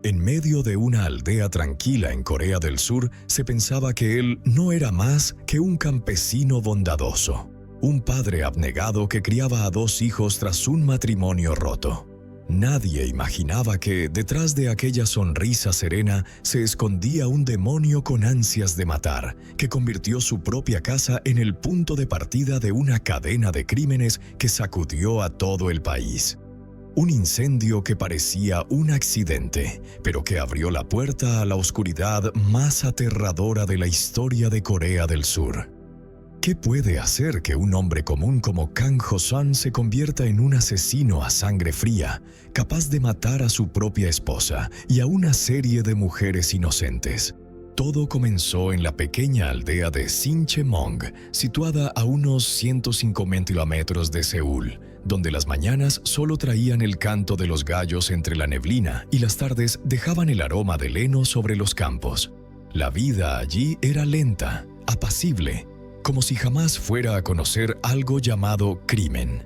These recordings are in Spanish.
En medio de una aldea tranquila en Corea del Sur, se pensaba que él no era más que un campesino bondadoso, un padre abnegado que criaba a 2 hijos tras un matrimonio roto. Nadie imaginaba que detrás de aquella sonrisa serena se escondía un demonio con ansias de matar, que convirtió su propia casa en el punto de partida de una cadena de crímenes que sacudió a todo el país. Un incendio que parecía un accidente, pero que abrió la puerta a la oscuridad más aterradora de la historia de Corea del Sur. ¿Qué puede hacer que un hombre común como Kang Ho-sun se convierta en un asesino a sangre fría, capaz de matar a su propia esposa y a una serie de mujeres inocentes? Todo comenzó en la pequeña aldea de Sinchemong, situada a unos 105 kilómetros de Seúl, donde las mañanas solo traían el canto de los gallos entre la neblina y las tardes dejaban el aroma del heno sobre los campos. La vida allí era lenta, apacible, como si jamás fuera a conocer algo llamado crimen.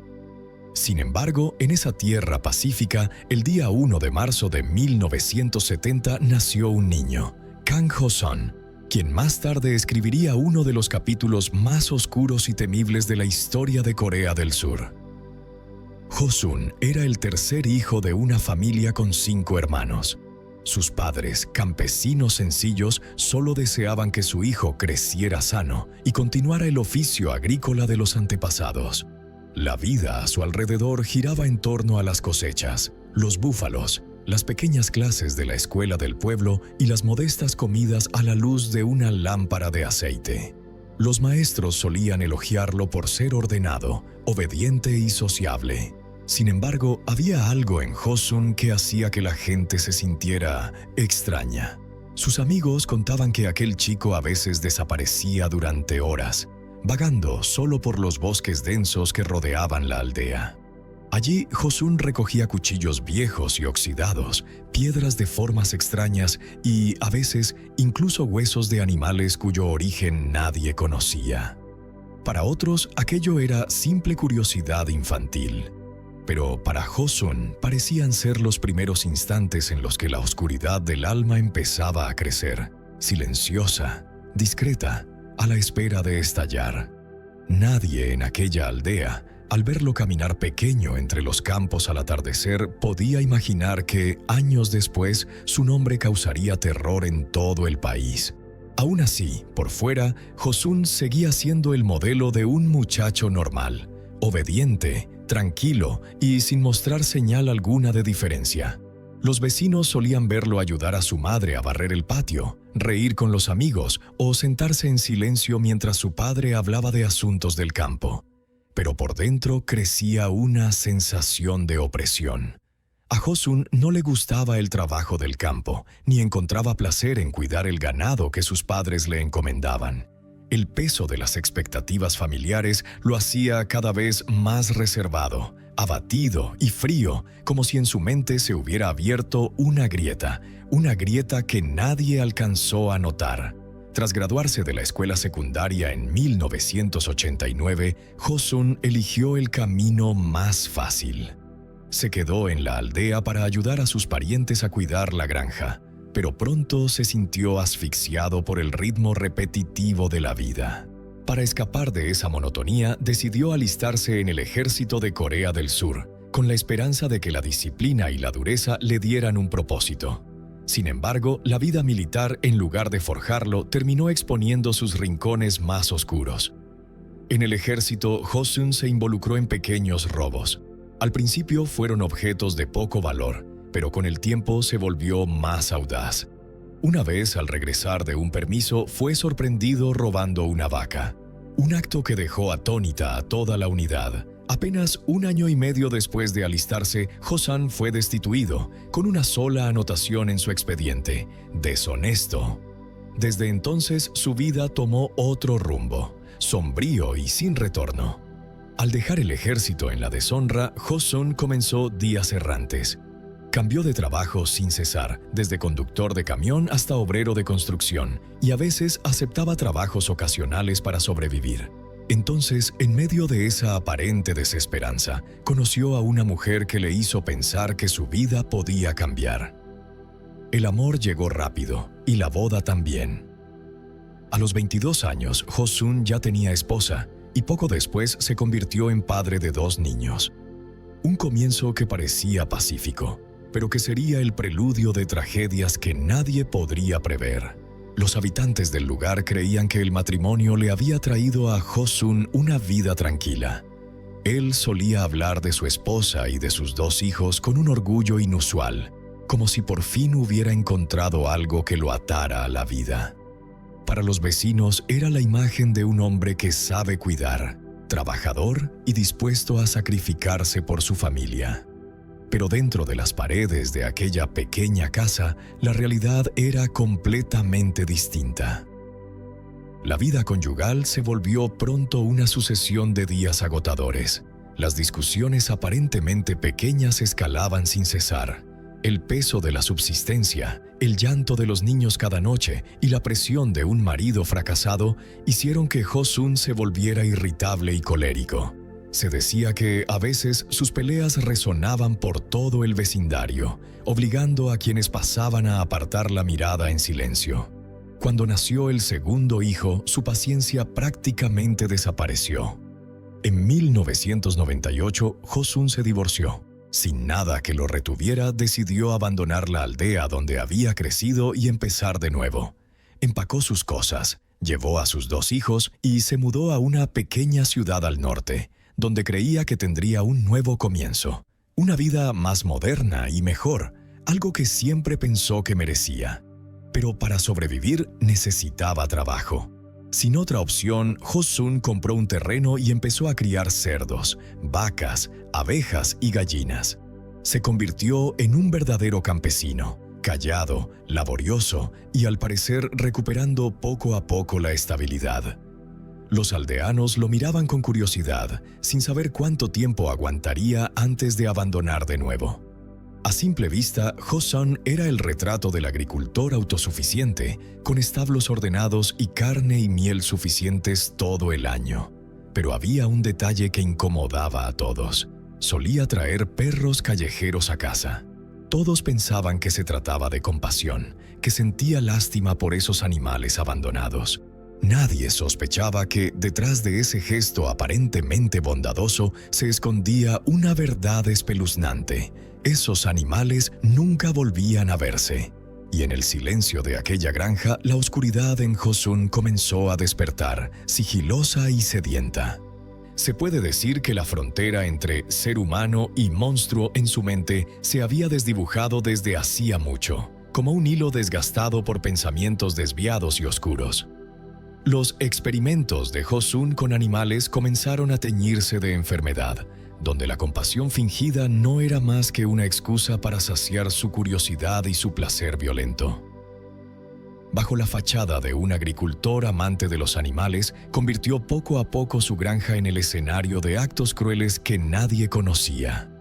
Sin embargo, en esa tierra pacífica, el día 1 de marzo de 1970 nació un niño, Kang Ho-sun, quien más tarde escribiría uno de los capítulos más oscuros y temibles de la historia de Corea del Sur. Ho-sun era el tercer hijo de una familia con 5 hermanos. Sus padres, campesinos sencillos, solo deseaban que su hijo creciera sano y continuara el oficio agrícola de los antepasados. La vida a su alrededor giraba en torno a las cosechas, los búfalos, las pequeñas clases de la escuela del pueblo y las modestas comidas a la luz de una lámpara de aceite. Los maestros solían elogiarlo por ser ordenado, obediente y sociable. Sin embargo, había algo en Ho-sun que hacía que la gente se sintiera extraña. Sus amigos contaban que aquel chico a veces desaparecía durante horas, vagando solo por los bosques densos que rodeaban la aldea. Allí, Ho-sun recogía cuchillos viejos y oxidados, piedras de formas extrañas y, a veces, incluso huesos de animales cuyo origen nadie conocía. Para otros, aquello era simple curiosidad infantil. Pero para Ho-sun parecían ser los primeros instantes en los que la oscuridad del alma empezaba a crecer, silenciosa, discreta, a la espera de estallar. Nadie en aquella aldea, al verlo caminar pequeño entre los campos al atardecer, podía imaginar que, años después, su nombre causaría terror en todo el país. Aún así, por fuera, Ho-sun seguía siendo el modelo de un muchacho normal, obediente, tranquilo y sin mostrar señal alguna de diferencia. Los vecinos solían verlo ayudar a su madre a barrer el patio, reír con los amigos o sentarse en silencio mientras su padre hablaba de asuntos del campo. Pero por dentro crecía una sensación de opresión. A Ho-sun no le gustaba el trabajo del campo, ni encontraba placer en cuidar el ganado que sus padres le encomendaban. El peso de las expectativas familiares lo hacía cada vez más reservado, abatido y frío, como si en su mente se hubiera abierto una grieta que nadie alcanzó a notar. Tras graduarse de la escuela secundaria en 1989, Ho-sun eligió el camino más fácil. Se quedó en la aldea para ayudar a sus parientes a cuidar la granja, pero pronto se sintió asfixiado por el ritmo repetitivo de la vida. Para escapar de esa monotonía, decidió alistarse en el ejército de Corea del Sur, con la esperanza de que la disciplina y la dureza le dieran un propósito. Sin embargo, la vida militar, en lugar de forjarlo, terminó exponiendo sus rincones más oscuros. En el ejército, Ho-sun se involucró en pequeños robos. Al principio fueron objetos de poco valor, pero con el tiempo se volvió más audaz. Una vez, al regresar de un permiso, fue sorprendido robando una vaca. Un acto que dejó atónita a toda la unidad. Apenas 1 año y medio después de alistarse, Ho-sun fue destituido, con una sola anotación en su expediente: deshonesto. Desde entonces, su vida tomó otro rumbo, sombrío y sin retorno. Al dejar el ejército en la deshonra, Ho-sun comenzó días errantes. Cambió de trabajo sin cesar, desde conductor de camión hasta obrero de construcción, y a veces aceptaba trabajos ocasionales para sobrevivir. Entonces, en medio de esa aparente desesperanza, conoció a una mujer que le hizo pensar que su vida podía cambiar. El amor llegó rápido y la boda también. A los 22 años, Josun ya tenía esposa y poco después se convirtió en padre de 2 niños. Un comienzo que parecía pacífico, pero que sería el preludio de tragedias que nadie podría prever. Los habitantes del lugar creían que el matrimonio le había traído a Josun una vida tranquila. Él solía hablar de su esposa y de sus 2 hijos con un orgullo inusual, como si por fin hubiera encontrado algo que lo atara a la vida. Para los vecinos era la imagen de un hombre que sabe cuidar, trabajador y dispuesto a sacrificarse por su familia. Pero dentro de las paredes de aquella pequeña casa, la realidad era completamente distinta. La vida conyugal se volvió pronto una sucesión de días agotadores. Las discusiones aparentemente pequeñas escalaban sin cesar. El peso de la subsistencia, el llanto de los niños cada noche y la presión de un marido fracasado hicieron que Josun se volviera irritable y colérico. Se decía que a veces sus peleas resonaban por todo el vecindario, obligando a quienes pasaban a apartar la mirada en silencio. Cuando nació el segundo hijo, su paciencia prácticamente desapareció. En 1998, Josun se divorció. Sin nada que lo retuviera, decidió abandonar la aldea donde había crecido y empezar de nuevo. Empacó sus cosas, llevó a sus 2 hijos y se mudó a una pequeña ciudad al norte, donde creía que tendría un nuevo comienzo, una vida más moderna y mejor, algo que siempre pensó que merecía. Pero para sobrevivir necesitaba trabajo. Sin otra opción, Josun compró un terreno y empezó a criar cerdos, vacas, abejas y gallinas. Se convirtió en un verdadero campesino, callado, laborioso y al parecer recuperando poco a poco la estabilidad. Los aldeanos lo miraban con curiosidad, sin saber cuánto tiempo aguantaría antes de abandonar de nuevo. A simple vista, Josun era el retrato del agricultor autosuficiente, con establos ordenados y carne y miel suficientes todo el año. Pero había un detalle que incomodaba a todos. Solía traer perros callejeros a casa. Todos pensaban que se trataba de compasión, que sentía lástima por esos animales abandonados. Nadie sospechaba que detrás de ese gesto aparentemente bondadoso se escondía una verdad espeluznante. Esos animales nunca volvían a verse. Y en el silencio de aquella granja, la oscuridad en Josun comenzó a despertar, sigilosa y sedienta. Se puede decir que la frontera entre ser humano y monstruo en su mente se había desdibujado desde hacía mucho, como un hilo desgastado por pensamientos desviados y oscuros. Los experimentos de Josun con animales comenzaron a teñirse de enfermedad, donde la compasión fingida no era más que una excusa para saciar su curiosidad y su placer violento. Bajo la fachada de un agricultor amante de los animales, convirtió poco a poco su granja en el escenario de actos crueles que nadie conocía.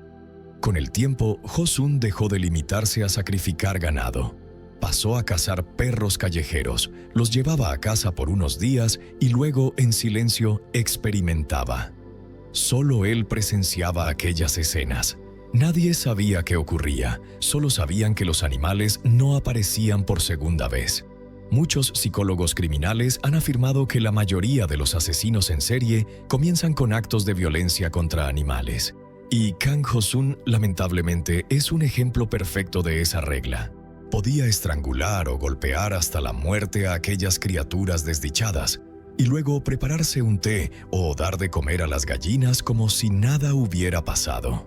Con el tiempo, Josun dejó de limitarse a sacrificar ganado. Pasó a cazar perros callejeros, los llevaba a casa por unos días y luego, en silencio, experimentaba. Solo él presenciaba aquellas escenas. Nadie sabía qué ocurría, solo sabían que los animales no aparecían por segunda vez. Muchos psicólogos criminales han afirmado que la mayoría de los asesinos en serie comienzan con actos de violencia contra animales. Y Kang Josun, lamentablemente, es un ejemplo perfecto de esa regla. Podía estrangular o golpear hasta la muerte a aquellas criaturas desdichadas, y luego prepararse un té o dar de comer a las gallinas como si nada hubiera pasado.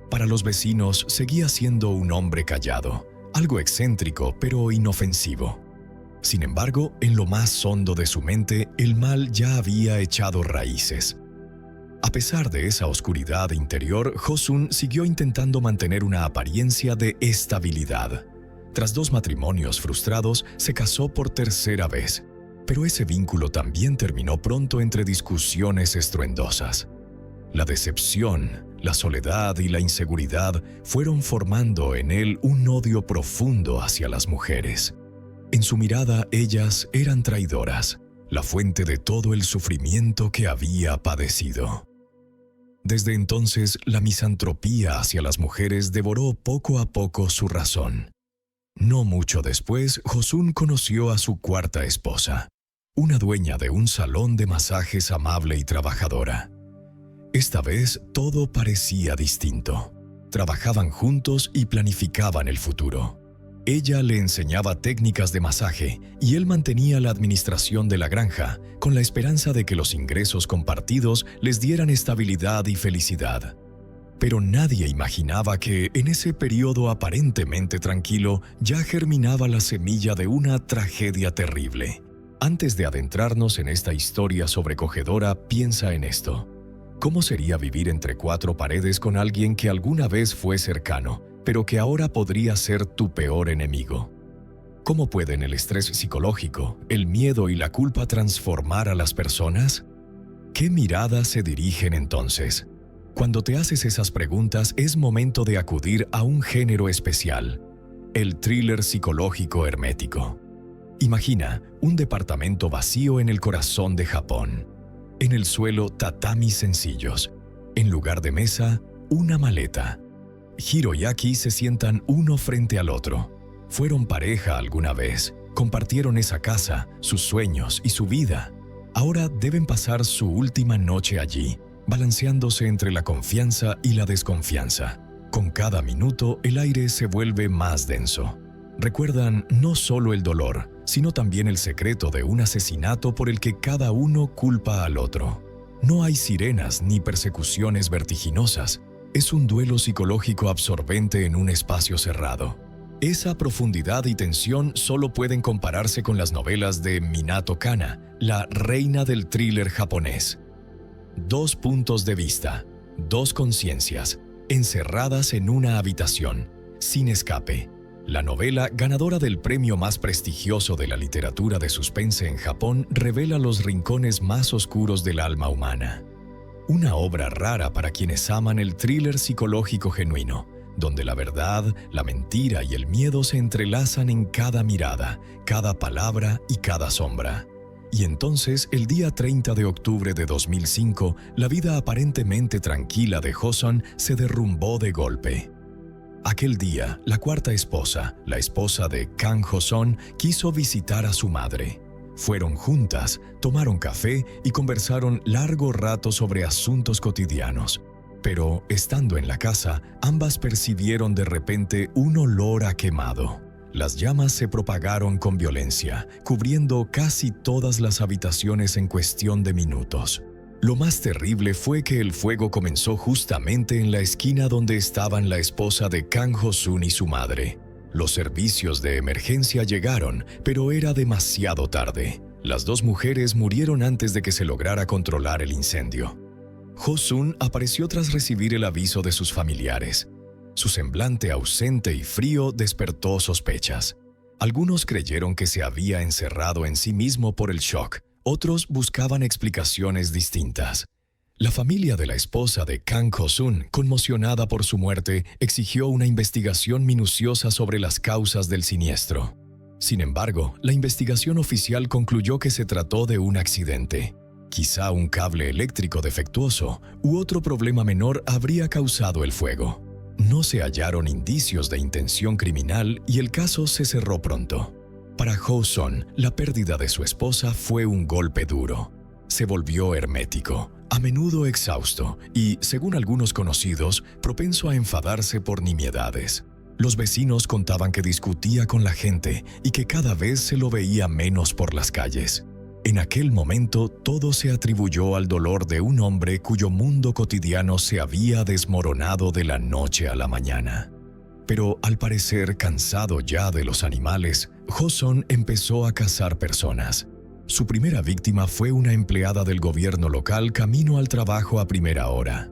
Para los vecinos seguía siendo un hombre callado, algo excéntrico pero inofensivo. Sin embargo, en lo más hondo de su mente, el mal ya había echado raíces. A pesar de esa oscuridad interior, Josun siguió intentando mantener una apariencia de estabilidad. Tras 2 matrimonios frustrados, se casó por tercera vez. Pero ese vínculo también terminó pronto entre discusiones estruendosas. La decepción, la soledad y la inseguridad fueron formando en él un odio profundo hacia las mujeres. En su mirada, ellas eran traidoras, la fuente de todo el sufrimiento que había padecido. Desde entonces, la misantropía hacia las mujeres devoró poco a poco su razón. No mucho después, Josun conoció a su cuarta esposa, una dueña de un salón de masajes amable y trabajadora. Esta vez todo parecía distinto. Trabajaban juntos y planificaban el futuro. Ella le enseñaba técnicas de masaje y él mantenía la administración de la granja con la esperanza de que los ingresos compartidos les dieran estabilidad y felicidad. Pero nadie imaginaba que en ese periodo aparentemente tranquilo ya germinaba la semilla de una tragedia terrible. Antes de adentrarnos en esta historia sobrecogedora, piensa en esto. ¿Cómo sería vivir entre cuatro paredes con alguien que alguna vez fue cercano, pero que ahora podría ser tu peor enemigo? ¿Cómo pueden el estrés psicológico, el miedo y la culpa transformar a las personas? ¿Qué miradas se dirigen entonces? Cuando te haces esas preguntas, es momento de acudir a un género especial, el thriller psicológico hermético. Imagina un departamento vacío en el corazón de Japón. En el suelo, tatamis sencillos. En lugar de mesa, una maleta. Hiro y Aki se sientan uno frente al otro. Fueron pareja alguna vez, compartieron esa casa, sus sueños y su vida. Ahora deben pasar su última noche allí, balanceándose entre la confianza y la desconfianza. Con cada minuto, el aire se vuelve más denso. Recuerdan no solo el dolor, sino también el secreto de un asesinato por el que cada uno culpa al otro. No hay sirenas ni persecuciones vertiginosas. Es un duelo psicológico absorbente en un espacio cerrado. Esa profundidad y tensión solo pueden compararse con las novelas de Minato Kana, la reina del thriller japonés. Dos puntos de vista, dos conciencias, encerradas en una habitación, sin escape. La novela, ganadora del premio más prestigioso de la literatura de suspense en Japón, revela los rincones más oscuros del alma humana. Una obra rara para quienes aman el thriller psicológico genuino, donde la verdad, la mentira y el miedo se entrelazan en cada mirada, cada palabra y cada sombra. Y entonces, el día 30 de octubre de 2005, la vida aparentemente tranquila de Josun se derrumbó de golpe. Aquel día, la cuarta esposa, la esposa de Kang Josun, quiso visitar a su madre. Fueron juntas, tomaron café y conversaron largo rato sobre asuntos cotidianos. Pero, estando en la casa, ambas percibieron de repente un olor a quemado. Las llamas se propagaron con violencia, cubriendo casi todas las habitaciones en cuestión de minutos. Lo más terrible fue que el fuego comenzó justamente en la esquina donde estaban la esposa de Kang Josun y su madre. Los servicios de emergencia llegaron, pero era demasiado tarde. Las dos mujeres murieron antes de que se lograra controlar el incendio. Josun apareció tras recibir el aviso de sus familiares. Su semblante ausente y frío despertó sospechas. Algunos creyeron que se había encerrado en sí mismo por el shock. Otros buscaban explicaciones distintas. La familia de la esposa de Kang Josun, conmocionada por su muerte, exigió una investigación minuciosa sobre las causas del siniestro. Sin embargo, la investigación oficial concluyó que se trató de un accidente. Quizá un cable eléctrico defectuoso u otro problema menor habría causado el fuego. No se hallaron indicios de intención criminal y el caso se cerró pronto. Para Josun, la pérdida de su esposa fue un golpe duro. Se volvió hermético, a menudo exhausto y, según algunos conocidos, propenso a enfadarse por nimiedades. Los vecinos contaban que discutía con la gente y que cada vez se lo veía menos por las calles. En aquel momento, todo se atribuyó al dolor de un hombre cuyo mundo cotidiano se había desmoronado de la noche a la mañana. Pero al parecer cansado ya de los animales, Josun empezó a cazar personas. Su primera víctima fue una empleada del gobierno local camino al trabajo a primera hora.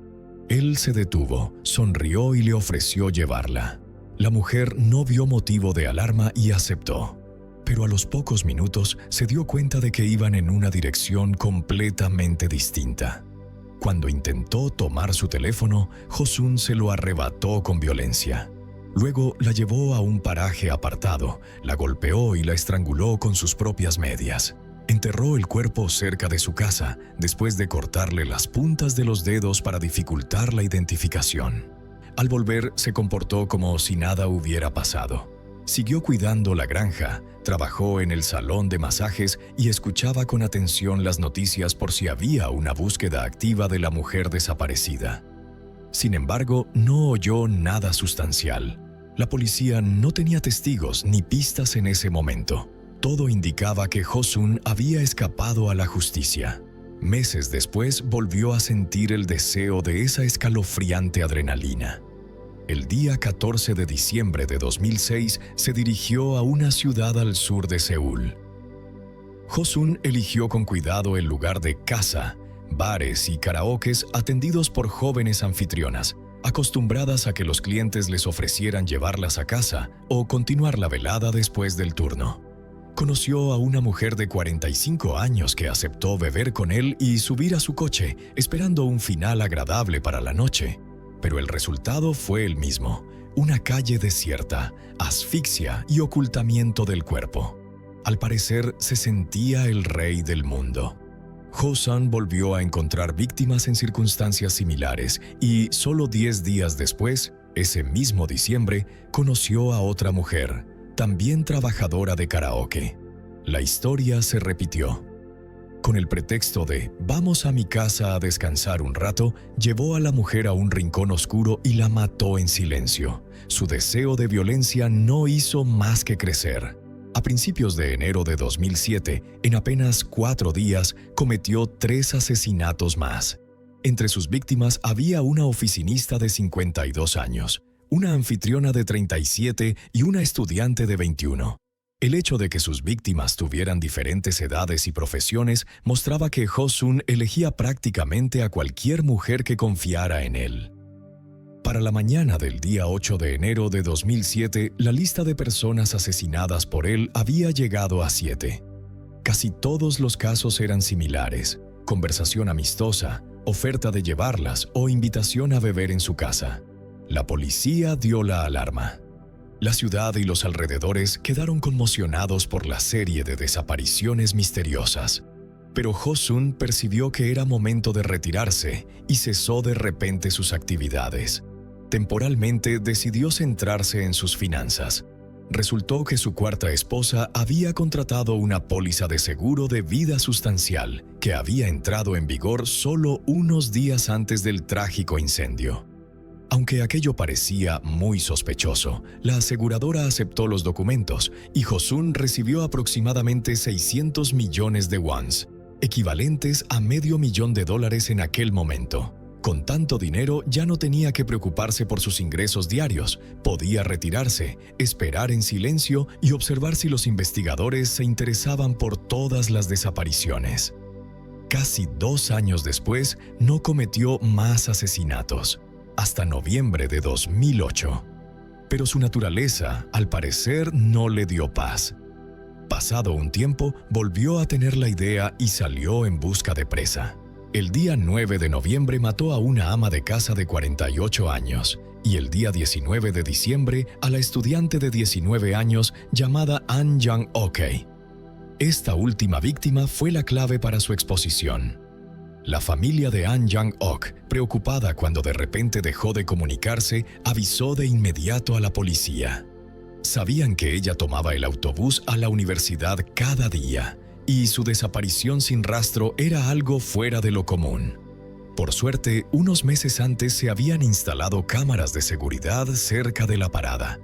Él se detuvo, sonrió y le ofreció llevarla. La mujer no vio motivo de alarma y aceptó. Pero a los pocos minutos se dio cuenta de que iban en una dirección completamente distinta. Cuando intentó tomar su teléfono, Josun se lo arrebató con violencia. Luego la llevó a un paraje apartado, la golpeó y la estranguló con sus propias medias. Enterró el cuerpo cerca de su casa, después de cortarle las puntas de los dedos para dificultar la identificación. Al volver, se comportó como si nada hubiera pasado. Siguió cuidando la granja, trabajó en el salón de masajes y escuchaba con atención las noticias por si había una búsqueda activa de la mujer desaparecida. Sin embargo, no oyó nada sustancial. La policía no tenía testigos ni pistas en ese momento. Todo indicaba que Ho-sun había escapado a la justicia. Meses después volvió a sentir el deseo de esa escalofriante adrenalina. El día 14 de diciembre de 2006 se dirigió a una ciudad al sur de Seúl. Ho-sun eligió con cuidado el lugar de casa, bares y karaokes atendidos por jóvenes anfitrionas, acostumbradas a que los clientes les ofrecieran llevarlas a casa o continuar la velada después del turno. Conoció a una mujer de 45 años que aceptó beber con él y subir a su coche, esperando un final agradable para la noche. Pero el resultado fue el mismo: una calle desierta, asfixia y ocultamiento del cuerpo. Al parecer, se sentía el rey del mundo. Ho-sun volvió a encontrar víctimas en circunstancias similares y, solo 10 días después, ese mismo diciembre, conoció a otra mujer, también trabajadora de karaoke. La historia se repitió. Con el pretexto de «vamos a mi casa a descansar un rato», llevó a la mujer a un rincón oscuro y la mató en silencio. Su deseo de violencia no hizo más que crecer. A principios de enero de 2007, en apenas 4 días, cometió 3 asesinatos más. Entre sus víctimas había una oficinista de 52 años, una anfitriona de 37 y una estudiante de 21. El hecho de que sus víctimas tuvieran diferentes edades y profesiones mostraba que Ho-sun elegía prácticamente a cualquier mujer que confiara en él. Para la mañana del día 8 de enero de 2007, la lista de personas asesinadas por él había llegado a 7. Casi todos los casos eran similares: conversación amistosa, oferta de llevarlas o invitación a beber en su casa. La policía dio la alarma. La ciudad y los alrededores quedaron conmocionados por la serie de desapariciones misteriosas. Pero Ho-sun percibió que era momento de retirarse y cesó de repente sus actividades. Temporalmente decidió centrarse en sus finanzas. Resultó que su cuarta esposa había contratado una póliza de seguro de vida sustancial que había entrado en vigor solo unos días antes del trágico incendio. Aunque aquello parecía muy sospechoso, la aseguradora aceptó los documentos y Ho-sun recibió aproximadamente 600 millones de wons, equivalentes a $500,000 en aquel momento. Con tanto dinero ya no tenía que preocuparse por sus ingresos diarios, podía retirarse, esperar en silencio y observar si los investigadores se interesaban por todas las desapariciones. Casi 2 años después, no cometió más asesinatos, hasta noviembre de 2008. Pero su naturaleza, al parecer, no le dio paz. Pasado un tiempo, volvió a tener la idea y salió en busca de presa. El día 9 de noviembre mató a una ama de casa de 48 años y el día 19 de diciembre a la estudiante de 19 años llamada An Jang-ok. Esta última víctima fue la clave para su exposición. La familia de An Jang-ok, preocupada cuando de repente dejó de comunicarse, avisó de inmediato a la policía. Sabían que ella tomaba el autobús a la universidad cada día, y su desaparición sin rastro era algo fuera de lo común. Por suerte, unos meses antes se habían instalado cámaras de seguridad cerca de la parada,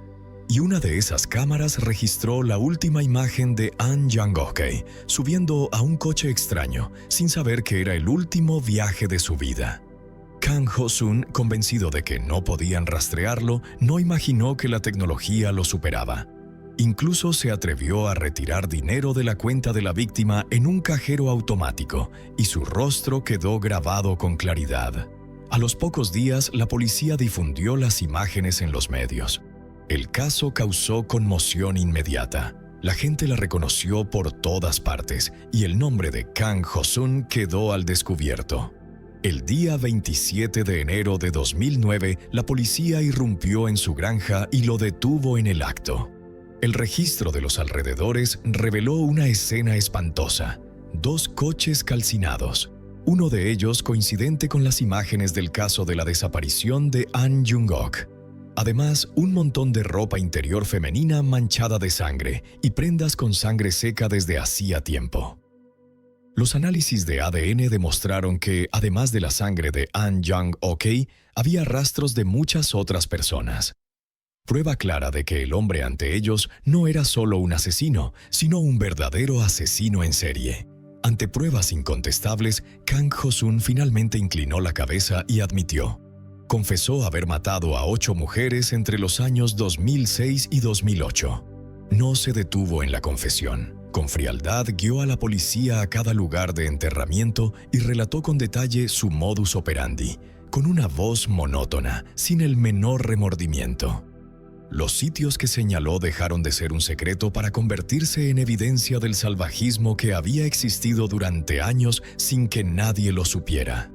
y una de esas cámaras registró la última imagen de An Jang-ok subiendo a un coche extraño, sin saber que era el último viaje de su vida. Kang Ho-sun, convencido de que no podían rastrearlo, no imaginó que la tecnología lo superaba. Incluso se atrevió a retirar dinero de la cuenta de la víctima en un cajero automático, y su rostro quedó grabado con claridad. A los pocos días, la policía difundió las imágenes en los medios. El caso causó conmoción inmediata. La gente la reconoció por todas partes y el nombre de Kang Ho-sun quedó al descubierto. El día 27 de enero de 2009, la policía irrumpió en su granja y lo detuvo en el acto. El registro de los alrededores reveló una escena espantosa: 2 coches calcinados, uno de ellos coincidente con las imágenes del caso de la desaparición de An Jung-ok. Además, un montón de ropa interior femenina manchada de sangre y prendas con sangre seca desde hacía tiempo. Los análisis de ADN demostraron que, además de la sangre de An Jung-ok, había rastros de muchas otras personas. Prueba clara de que el hombre ante ellos no era solo un asesino, sino un verdadero asesino en serie. Ante pruebas incontestables, Kang Ho-sun finalmente inclinó la cabeza y admitió. Confesó haber matado a 8 mujeres entre los años 2006 y 2008. No se detuvo en la confesión. Con frialdad guió a la policía a cada lugar de enterramiento y relató con detalle su modus operandi, con una voz monótona, sin el menor remordimiento. Los sitios que señaló dejaron de ser un secreto para convertirse en evidencia del salvajismo que había existido durante años sin que nadie lo supiera.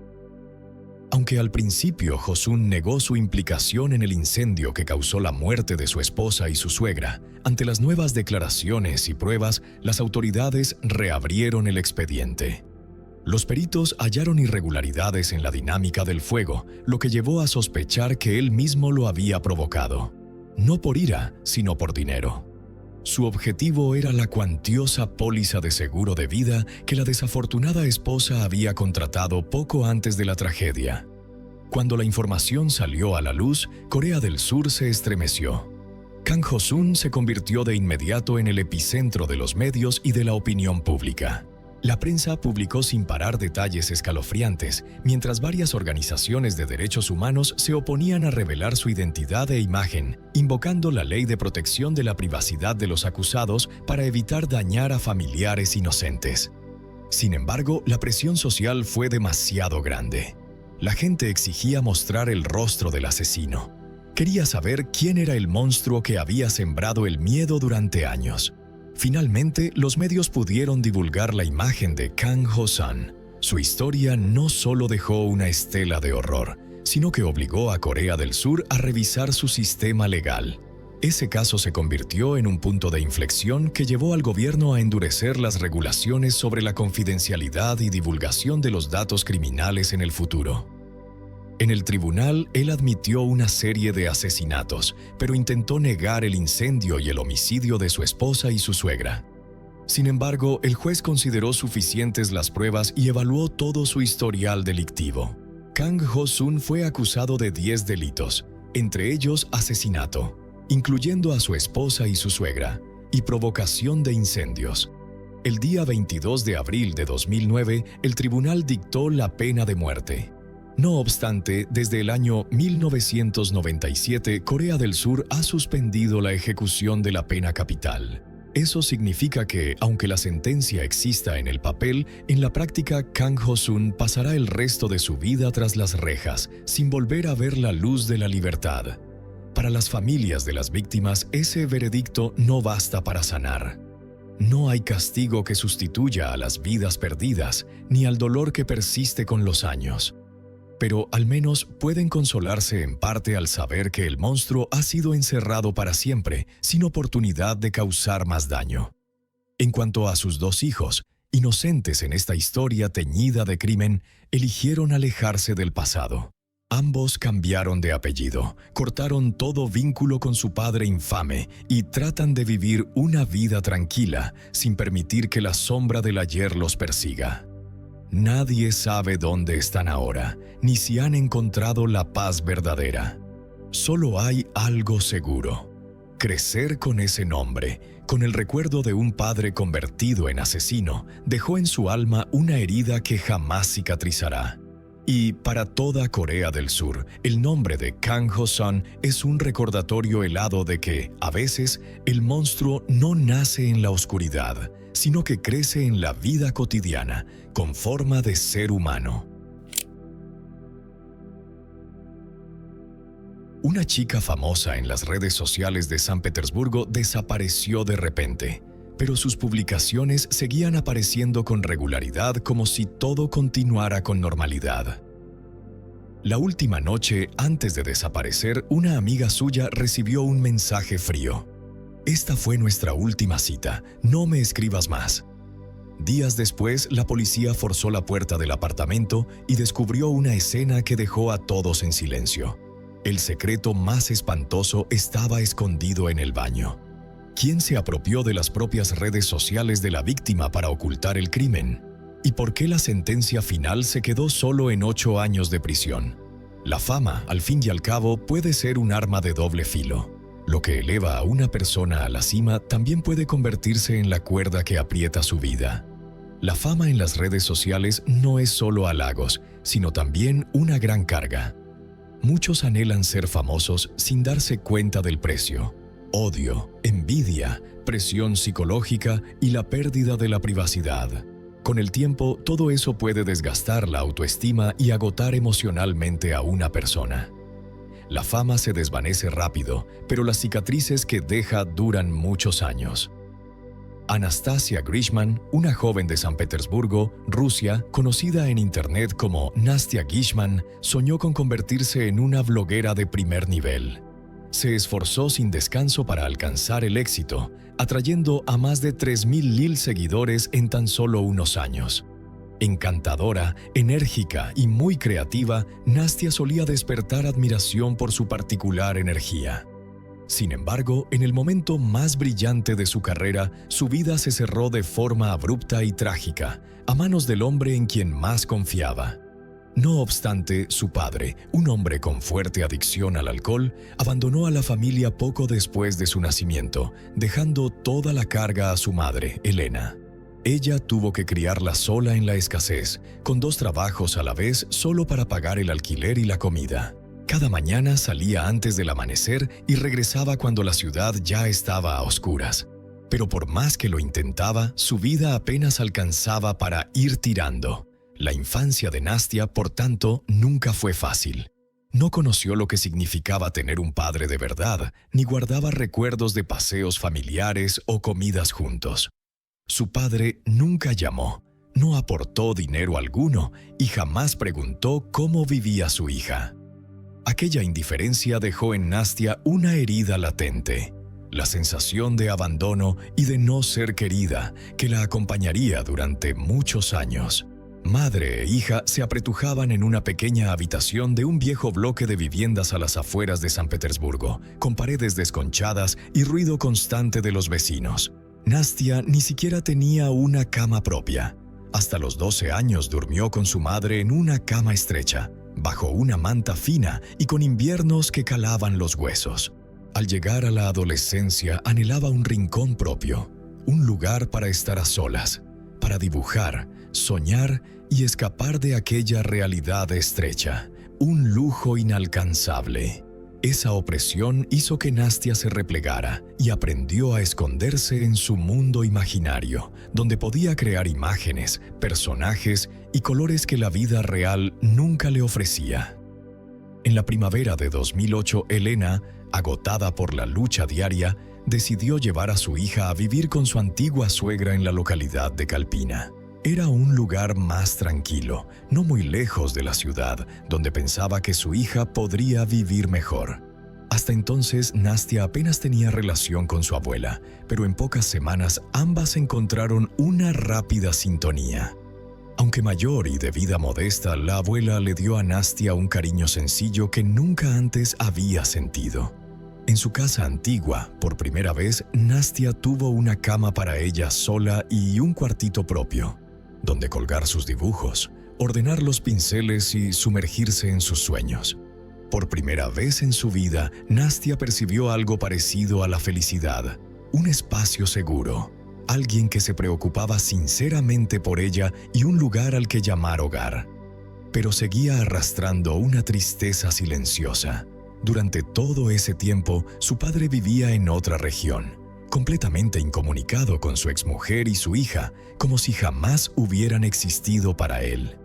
Aunque al principio Ho-sun negó su implicación en el incendio que causó la muerte de su esposa y su suegra, ante las nuevas declaraciones y pruebas, las autoridades reabrieron el expediente. Los peritos hallaron irregularidades en la dinámica del fuego, lo que llevó a sospechar que él mismo lo había provocado. No por ira, sino por dinero. Su objetivo era la cuantiosa póliza de seguro de vida que la desafortunada esposa había contratado poco antes de la tragedia. Cuando la información salió a la luz, Corea del Sur se estremeció. Kang Ho-sun se convirtió de inmediato en el epicentro de los medios y de la opinión pública. La prensa publicó sin parar detalles escalofriantes, mientras varias organizaciones de derechos humanos se oponían a revelar su identidad e imagen, invocando la ley de protección de la privacidad de los acusados para evitar dañar a familiares inocentes. Sin embargo, la presión social fue demasiado grande. La gente exigía mostrar el rostro del asesino. Quería saber quién era el monstruo que había sembrado el miedo durante años. Finalmente, los medios pudieron divulgar la imagen de Kang Ho-sun. Su historia no solo dejó una estela de horror, sino que obligó a Corea del Sur a revisar su sistema legal. Ese caso se convirtió en un punto de inflexión que llevó al gobierno a endurecer las regulaciones sobre la confidencialidad y divulgación de los datos criminales en el futuro. En el tribunal, él admitió una serie de asesinatos, pero intentó negar el incendio y el homicidio de su esposa y su suegra. Sin embargo, el juez consideró suficientes las pruebas y evaluó todo su historial delictivo. Kang Ho-sun fue acusado de 10 delitos, entre ellos asesinato, incluyendo a su esposa y su suegra, y provocación de incendios. El día 22 de abril de 2009, el tribunal dictó la pena de muerte. No obstante, desde el año 1997, Corea del Sur ha suspendido la ejecución de la pena capital. Eso significa que, aunque la sentencia exista en el papel, en la práctica Kang Ho-sun pasará el resto de su vida tras las rejas, sin volver a ver la luz de la libertad. Para las familias de las víctimas, ese veredicto no basta para sanar. No hay castigo que sustituya a las vidas perdidas, ni al dolor que persiste con los años. Pero al menos pueden consolarse en parte al saber que el monstruo ha sido encerrado para siempre, sin oportunidad de causar más daño. En cuanto a sus 2 hijos, inocentes en esta historia teñida de crimen, eligieron alejarse del pasado. Ambos cambiaron de apellido, cortaron todo vínculo con su padre infame y tratan de vivir una vida tranquila, sin permitir que la sombra del ayer los persiga. Nadie sabe dónde están ahora, ni si han encontrado la paz verdadera. Solo hay algo seguro: crecer con ese nombre, con el recuerdo de un padre convertido en asesino, dejó en su alma una herida que jamás cicatrizará. Y para toda Corea del Sur, el nombre de Kang Ho-sun es un recordatorio helado de que, a veces, el monstruo no nace en la oscuridad, sino que crece en la vida cotidiana, con forma de ser humano. Una chica famosa en las redes sociales de San Petersburgo desapareció de repente, pero sus publicaciones seguían apareciendo con regularidad como si todo continuara con normalidad. La última noche, antes de desaparecer, una amiga suya recibió un mensaje frío. «Esta fue nuestra última cita, no me escribas más». Días después, la policía forzó la puerta del apartamento y descubrió una escena que dejó a todos en silencio. El secreto más espantoso estaba escondido en el baño. ¿Quién se apropió de las propias redes sociales de la víctima para ocultar el crimen? ¿Y por qué la sentencia final se quedó solo en 8 años de prisión? La fama, al fin y al cabo, puede ser un arma de doble filo. Lo que eleva a una persona a la cima también puede convertirse en la cuerda que aprieta su vida. La fama en las redes sociales no es solo halagos, sino también una gran carga. Muchos anhelan ser famosos sin darse cuenta del precio. Odio, envidia, presión psicológica y la pérdida de la privacidad. Con el tiempo, todo eso puede desgastar la autoestima y agotar emocionalmente a una persona. La fama se desvanece rápido, pero las cicatrices que deja duran muchos años. Anastasia Grishman, una joven de San Petersburgo, Rusia, conocida en internet como Nastia Gishman, soñó con convertirse en una bloguera de primer nivel. Se esforzó sin descanso para alcanzar el éxito, atrayendo a más de 3.000 seguidores en tan solo unos años. Encantadora, enérgica y muy creativa, Nastia solía despertar admiración por su particular energía. Sin embargo, en el momento más brillante de su carrera, su vida se cerró de forma abrupta y trágica, a manos del hombre en quien más confiaba. No obstante, su padre, un hombre con fuerte adicción al alcohol, abandonó a la familia poco después de su nacimiento, dejando toda la carga a su madre, Elena. Ella tuvo que criarla sola en la escasez, con 2 trabajos a la vez solo para pagar el alquiler y la comida. Cada mañana salía antes del amanecer y regresaba cuando la ciudad ya estaba a oscuras. Pero por más que lo intentaba, su vida apenas alcanzaba para ir tirando. La infancia de Nastia, por tanto, nunca fue fácil. No conoció lo que significaba tener un padre de verdad, ni guardaba recuerdos de paseos familiares o comidas juntos. Su padre nunca llamó, no aportó dinero alguno y jamás preguntó cómo vivía su hija. Aquella indiferencia dejó en Nastia una herida latente, la sensación de abandono y de no ser querida que la acompañaría durante muchos años. Madre e hija se apretujaban en una pequeña habitación de un viejo bloque de viviendas a las afueras de San Petersburgo, con paredes desconchadas y ruido constante de los vecinos. Nastia ni siquiera tenía una cama propia. Hasta los 12 años durmió con su madre en una cama estrecha, bajo una manta fina y con inviernos que calaban los huesos. Al llegar a la adolescencia anhelaba un rincón propio, un lugar para estar a solas, para dibujar, soñar y escapar de aquella realidad estrecha, un lujo inalcanzable. Esa opresión hizo que Nastia se replegara y aprendió a esconderse en su mundo imaginario, donde podía crear imágenes, personajes y colores que la vida real nunca le ofrecía. En la primavera de 2008, Elena, agotada por la lucha diaria, decidió llevar a su hija a vivir con su antigua suegra en la localidad de Kalpina. Era un lugar más tranquilo, no muy lejos de la ciudad, donde pensaba que su hija podría vivir mejor. Hasta entonces, Nastia apenas tenía relación con su abuela, pero en pocas semanas ambas encontraron una rápida sintonía. Aunque mayor y de vida modesta, la abuela le dio a Nastia un cariño sencillo que nunca antes había sentido. En su casa antigua, por primera vez, Nastia tuvo una cama para ella sola y un cuartito propio, donde colgar sus dibujos, ordenar los pinceles y sumergirse en sus sueños. Por primera vez en su vida, Nastia percibió algo parecido a la felicidad, un espacio seguro, alguien que se preocupaba sinceramente por ella y un lugar al que llamar hogar. Pero seguía arrastrando una tristeza silenciosa. Durante todo ese tiempo, su padre vivía en otra región, completamente incomunicado con su exmujer y su hija, como si jamás hubieran existido para él.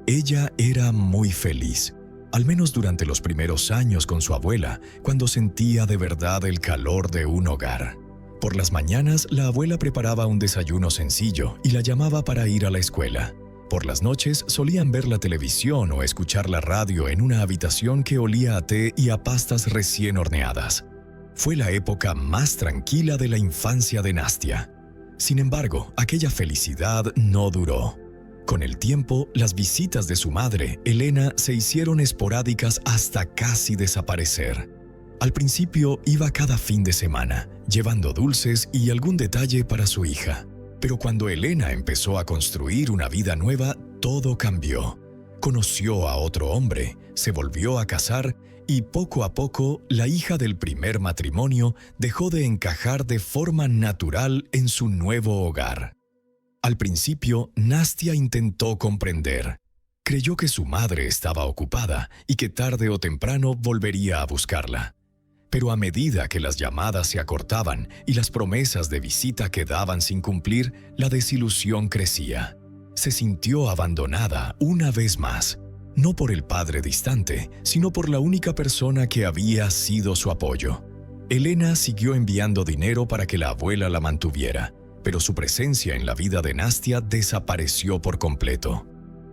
Ella era muy feliz, al menos durante los primeros años con su abuela, cuando sentía de verdad el calor de un hogar. Por las mañanas, la abuela preparaba un desayuno sencillo y la llamaba para ir a la escuela. Por las noches, solían ver la televisión o escuchar la radio en una habitación que olía a té y a pastas recién horneadas. Fue la época más tranquila de la infancia de Nastia. Sin embargo, aquella felicidad no duró. Con el tiempo, las visitas de su madre, Elena, se hicieron esporádicas hasta casi desaparecer. Al principio iba cada fin de semana, llevando dulces y algún detalle para su hija. Pero cuando Elena empezó a construir una vida nueva, todo cambió. Conoció a otro hombre, se volvió a casar y poco a poco la hija del primer matrimonio dejó de encajar de forma natural en su nuevo hogar. Al principio, Nastia intentó comprender. Creyó que su madre estaba ocupada y que tarde o temprano volvería a buscarla. Pero a medida que las llamadas se acortaban y las promesas de visita quedaban sin cumplir, la desilusión crecía. Se sintió abandonada una vez más, no por el padre distante, sino por la única persona que había sido su apoyo. Elena siguió enviando dinero para que la abuela la mantuviera, pero su presencia en la vida de Nastia desapareció por completo.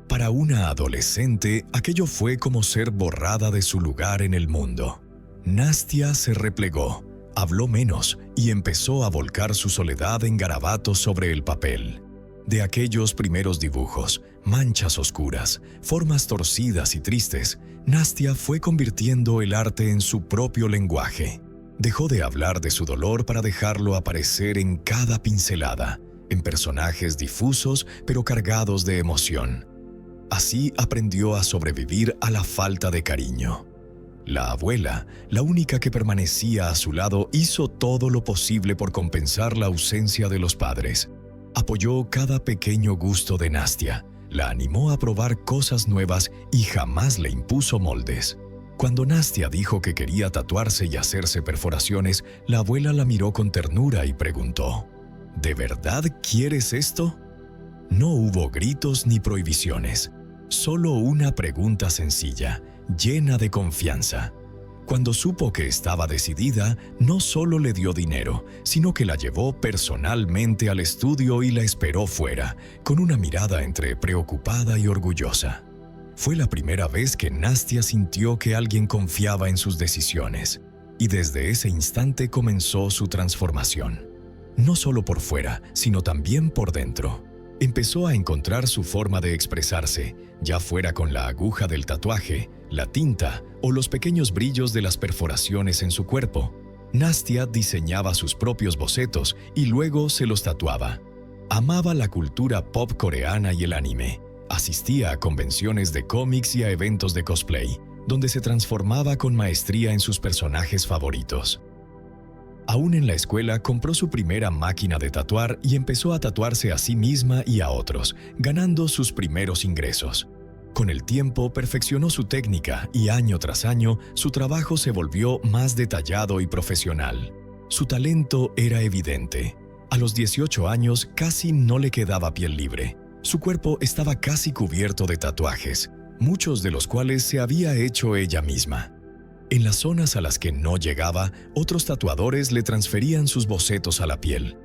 Para una adolescente, aquello fue como ser borrada de su lugar en el mundo. Nastia se replegó, habló menos y empezó a volcar su soledad en garabatos sobre el papel. De aquellos primeros dibujos, manchas oscuras, formas torcidas y tristes, Nastia fue convirtiendo el arte en su propio lenguaje. Dejó de hablar de su dolor para dejarlo aparecer en cada pincelada, en personajes difusos pero cargados de emoción. Así aprendió a sobrevivir a la falta de cariño. La abuela, la única que permanecía a su lado, hizo todo lo posible por compensar la ausencia de los padres. Apoyó cada pequeño gusto de Nastia, la animó a probar cosas nuevas y jamás le impuso moldes. Cuando Nastia dijo que quería tatuarse y hacerse perforaciones, la abuela la miró con ternura y preguntó: ¿De verdad quieres esto? No hubo gritos ni prohibiciones, solo una pregunta sencilla, llena de confianza. Cuando supo que estaba decidida, no solo le dio dinero, sino que la llevó personalmente al estudio y la esperó fuera, con una mirada entre preocupada y orgullosa. Fue la primera vez que Nastia sintió que alguien confiaba en sus decisiones, y desde ese instante comenzó su transformación. No solo por fuera, sino también por dentro. Empezó a encontrar su forma de expresarse, ya fuera con la aguja del tatuaje, la tinta o los pequeños brillos de las perforaciones en su cuerpo. Nastia diseñaba sus propios bocetos y luego se los tatuaba. Amaba la cultura pop coreana y el anime. Asistía a convenciones de cómics y a eventos de cosplay, donde se transformaba con maestría en sus personajes favoritos. Aún en la escuela compró su primera máquina de tatuar y empezó a tatuarse a sí misma y a otros, ganando sus primeros ingresos. Con el tiempo perfeccionó su técnica y año tras año su trabajo se volvió más detallado y profesional. Su talento era evidente. A los 18 años casi no le quedaba piel libre. Su cuerpo estaba casi cubierto de tatuajes, muchos de los cuales se había hecho ella misma. En las zonas a las que no llegaba, otros tatuadores le transferían sus bocetos a la piel.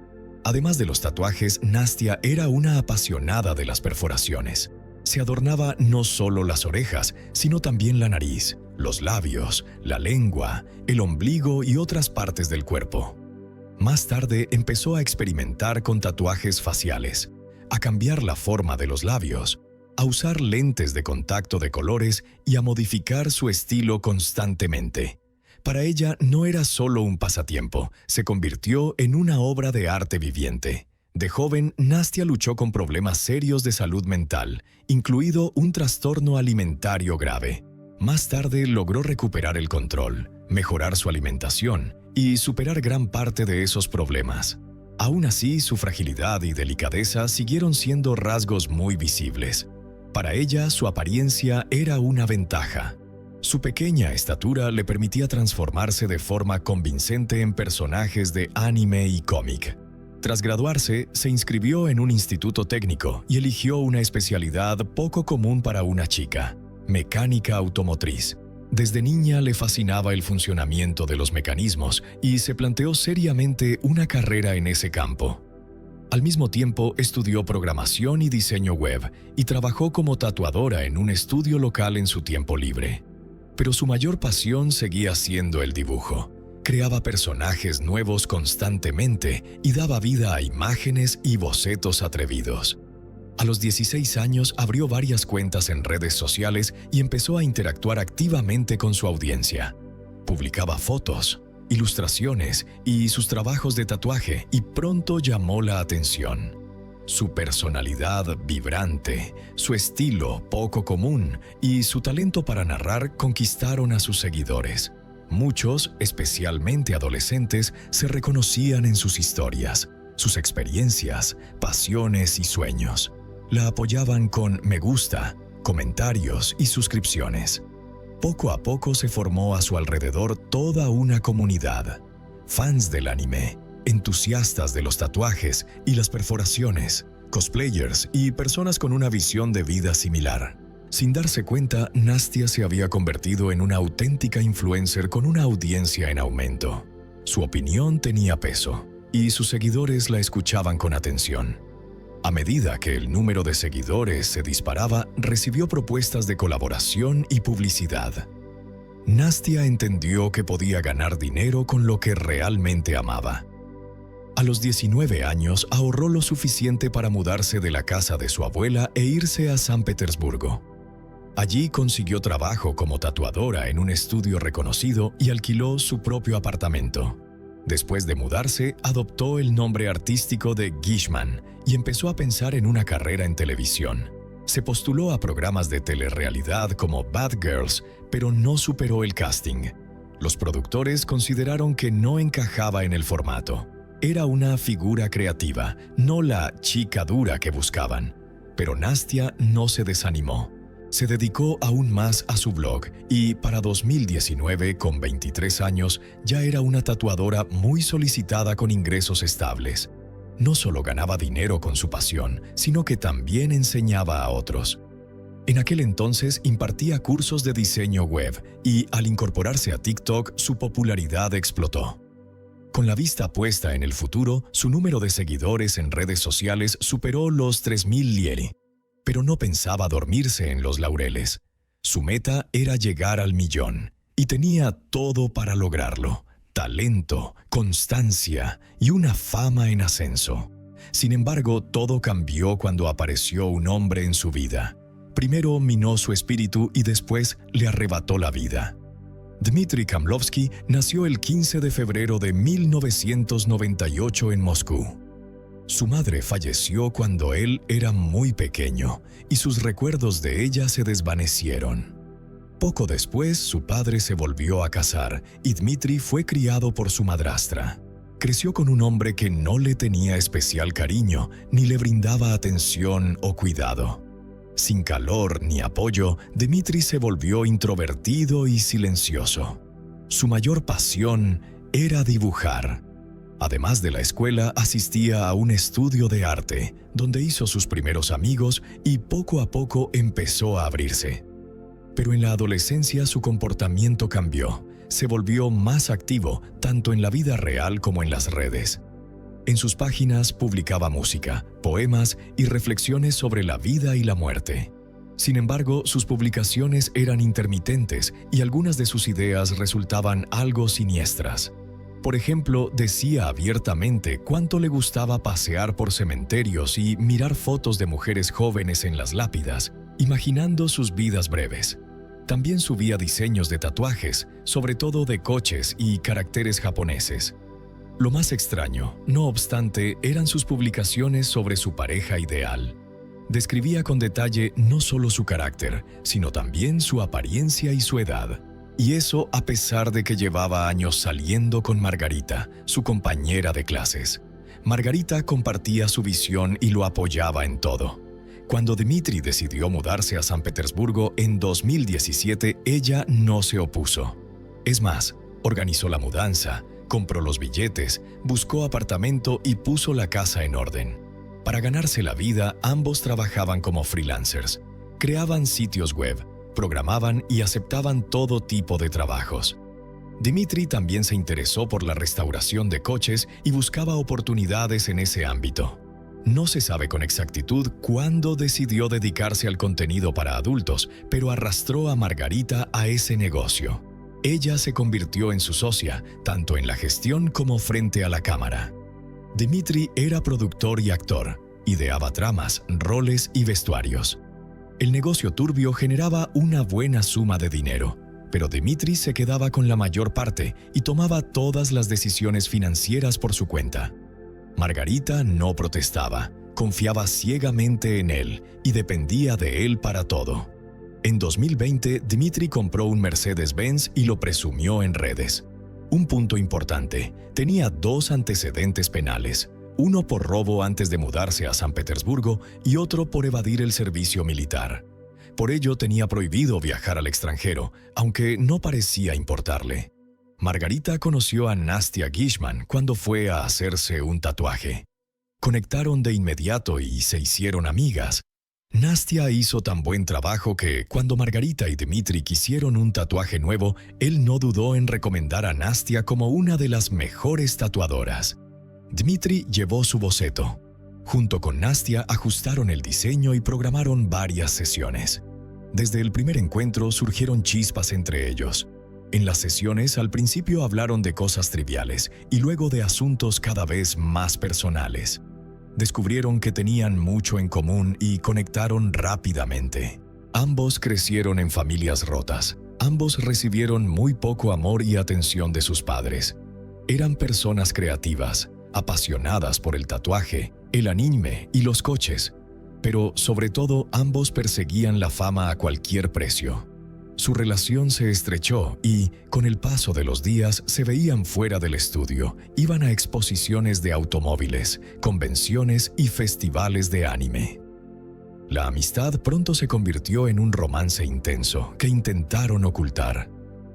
Además de los tatuajes, Nastia era una apasionada de las perforaciones. Se adornaba no solo las orejas, sino también la nariz, los labios, la lengua, el ombligo y otras partes del cuerpo. Más tarde empezó a experimentar con tatuajes faciales, a cambiar la forma de los labios, a usar lentes de contacto de colores y a modificar su estilo constantemente. Para ella no era solo un pasatiempo, se convirtió en una obra de arte viviente. De joven, Nastia luchó con problemas serios de salud mental, incluido un trastorno alimentario grave. Más tarde logró recuperar el control, mejorar su alimentación y superar gran parte de esos problemas. Aún así, su fragilidad y delicadeza siguieron siendo rasgos muy visibles. Para ella, su apariencia era una ventaja. Su pequeña estatura le permitía transformarse de forma convincente en personajes de anime y cómic. Tras graduarse, se inscribió en un instituto técnico y eligió una especialidad poco común para una chica: mecánica automotriz. Desde niña le fascinaba el funcionamiento de los mecanismos y se planteó seriamente una carrera en ese campo. Al mismo tiempo, estudió programación y diseño web y trabajó como tatuadora en un estudio local en su tiempo libre. Pero su mayor pasión seguía siendo el dibujo. Creaba personajes nuevos constantemente y daba vida a imágenes y bocetos atrevidos. A los 16 años abrió varias cuentas en redes sociales y empezó a interactuar activamente con su audiencia. Publicaba fotos, ilustraciones y sus trabajos de tatuaje y pronto llamó la atención. Su personalidad vibrante, su estilo poco común y su talento para narrar conquistaron a sus seguidores. Muchos, especialmente adolescentes, se reconocían en sus historias, sus experiencias, pasiones y sueños. La apoyaban con me gusta, comentarios y suscripciones. Poco a poco se formó a su alrededor toda una comunidad. Fans del anime, entusiastas de los tatuajes y las perforaciones, cosplayers y personas con una visión de vida similar. Sin darse cuenta, Nastia se había convertido en una auténtica influencer con una audiencia en aumento. Su opinión tenía peso y sus seguidores la escuchaban con atención. A medida que el número de seguidores se disparaba, recibió propuestas de colaboración y publicidad. Nastia entendió que podía ganar dinero con lo que realmente amaba. A los 19 años ahorró lo suficiente para mudarse de la casa de su abuela e irse a San Petersburgo. Allí consiguió trabajo como tatuadora en un estudio reconocido y alquiló su propio apartamento. Después de mudarse, adoptó el nombre artístico de Gishman y empezó a pensar en una carrera en televisión. Se postuló a programas de telerrealidad como Bad Girls, pero no superó el casting. Los productores consideraron que no encajaba en el formato. Era una figura creativa, no la chica dura que buscaban. Pero Nastia no se desanimó. Se dedicó aún más a su blog y para 2019, con 23 años, ya era una tatuadora muy solicitada con ingresos estables. No solo ganaba dinero con su pasión, sino que también enseñaba a otros. En aquel entonces impartía cursos de diseño web y al incorporarse a TikTok su popularidad explotó. Con la vista puesta en el futuro, su número de seguidores en redes sociales superó los 3.000 lieri. Pero no pensaba dormirse en los laureles. Su meta era llegar al 1.000.000 y tenía todo para lograrlo: talento, constancia y una fama en ascenso. Sin embargo, todo cambió cuando apareció un hombre en su vida. Primero minó su espíritu y después le arrebató la vida. Dmitry Kamlovsky nació el 15 de febrero de 1998 en Moscú. Su madre falleció cuando él era muy pequeño y sus recuerdos de ella se desvanecieron. Poco después, su padre se volvió a casar y Dmitry fue criado por su madrastra. Creció con un hombre que no le tenía especial cariño ni le brindaba atención o cuidado. Sin calor ni apoyo, Dmitry se volvió introvertido y silencioso. Su mayor pasión era dibujar. Además de la escuela, asistía a un estudio de arte, donde hizo sus primeros amigos y poco a poco empezó a abrirse. Pero en la adolescencia su comportamiento cambió. Se volvió más activo, tanto en la vida real como en las redes. En sus páginas publicaba música, poemas y reflexiones sobre la vida y la muerte. Sin embargo, sus publicaciones eran intermitentes y algunas de sus ideas resultaban algo siniestras. Por ejemplo, decía abiertamente cuánto le gustaba pasear por cementerios y mirar fotos de mujeres jóvenes en las lápidas, imaginando sus vidas breves. También subía diseños de tatuajes, sobre todo de coches y caracteres japoneses. Lo más extraño, no obstante, eran sus publicaciones sobre su pareja ideal. Describía con detalle no solo su carácter, sino también su apariencia y su edad. Y eso a pesar de que llevaba años saliendo con Margarita, su compañera de clases. Margarita compartía su visión y lo apoyaba en todo. Cuando Dmitry decidió mudarse a San Petersburgo en 2017, ella no se opuso. Es más, organizó la mudanza, compró los billetes, buscó apartamento y puso la casa en orden. Para ganarse la vida, ambos trabajaban como freelancers. Creaban sitios web, programaban y aceptaban todo tipo de trabajos. Dmitry también se interesó por la restauración de coches y buscaba oportunidades en ese ámbito. No se sabe con exactitud cuándo decidió dedicarse al contenido para adultos, pero arrastró a Margarita a ese negocio. Ella se convirtió en su socia, tanto en la gestión como frente a la cámara. Dmitry era productor y actor, ideaba tramas, roles y vestuarios. El negocio turbio generaba una buena suma de dinero, pero Dmitri se quedaba con la mayor parte y tomaba todas las decisiones financieras por su cuenta. Margarita no protestaba, confiaba ciegamente en él y dependía de él para todo. En 2020, Dmitri compró un Mercedes-Benz y lo presumió en redes. Un punto importante, tenía 2 antecedentes penales, uno por robo antes de mudarse a San Petersburgo y otro por evadir el servicio militar. Por ello tenía prohibido viajar al extranjero, aunque no parecía importarle. Margarita conoció a Nastia Gishman cuando fue a hacerse un tatuaje. Conectaron de inmediato y se hicieron amigas. Nastia hizo tan buen trabajo que, cuando Margarita y Dmitri quisieron un tatuaje nuevo, él no dudó en recomendar a Nastia como una de las mejores tatuadoras. Dmitri llevó su boceto. Junto con Nastia ajustaron el diseño y programaron varias sesiones. Desde el primer encuentro surgieron chispas entre ellos. En las sesiones al principio hablaron de cosas triviales y luego de asuntos cada vez más personales. Descubrieron que tenían mucho en común y conectaron rápidamente. Ambos crecieron en familias rotas. Ambos recibieron muy poco amor y atención de sus padres. Eran personas creativas, apasionadas por el tatuaje, el anime y los coches, pero sobre todo ambos perseguían la fama a cualquier precio. Su relación se estrechó y, con el paso de los días, se veían fuera del estudio, iban a exposiciones de automóviles, convenciones y festivales de anime. La amistad pronto se convirtió en un romance intenso que intentaron ocultar.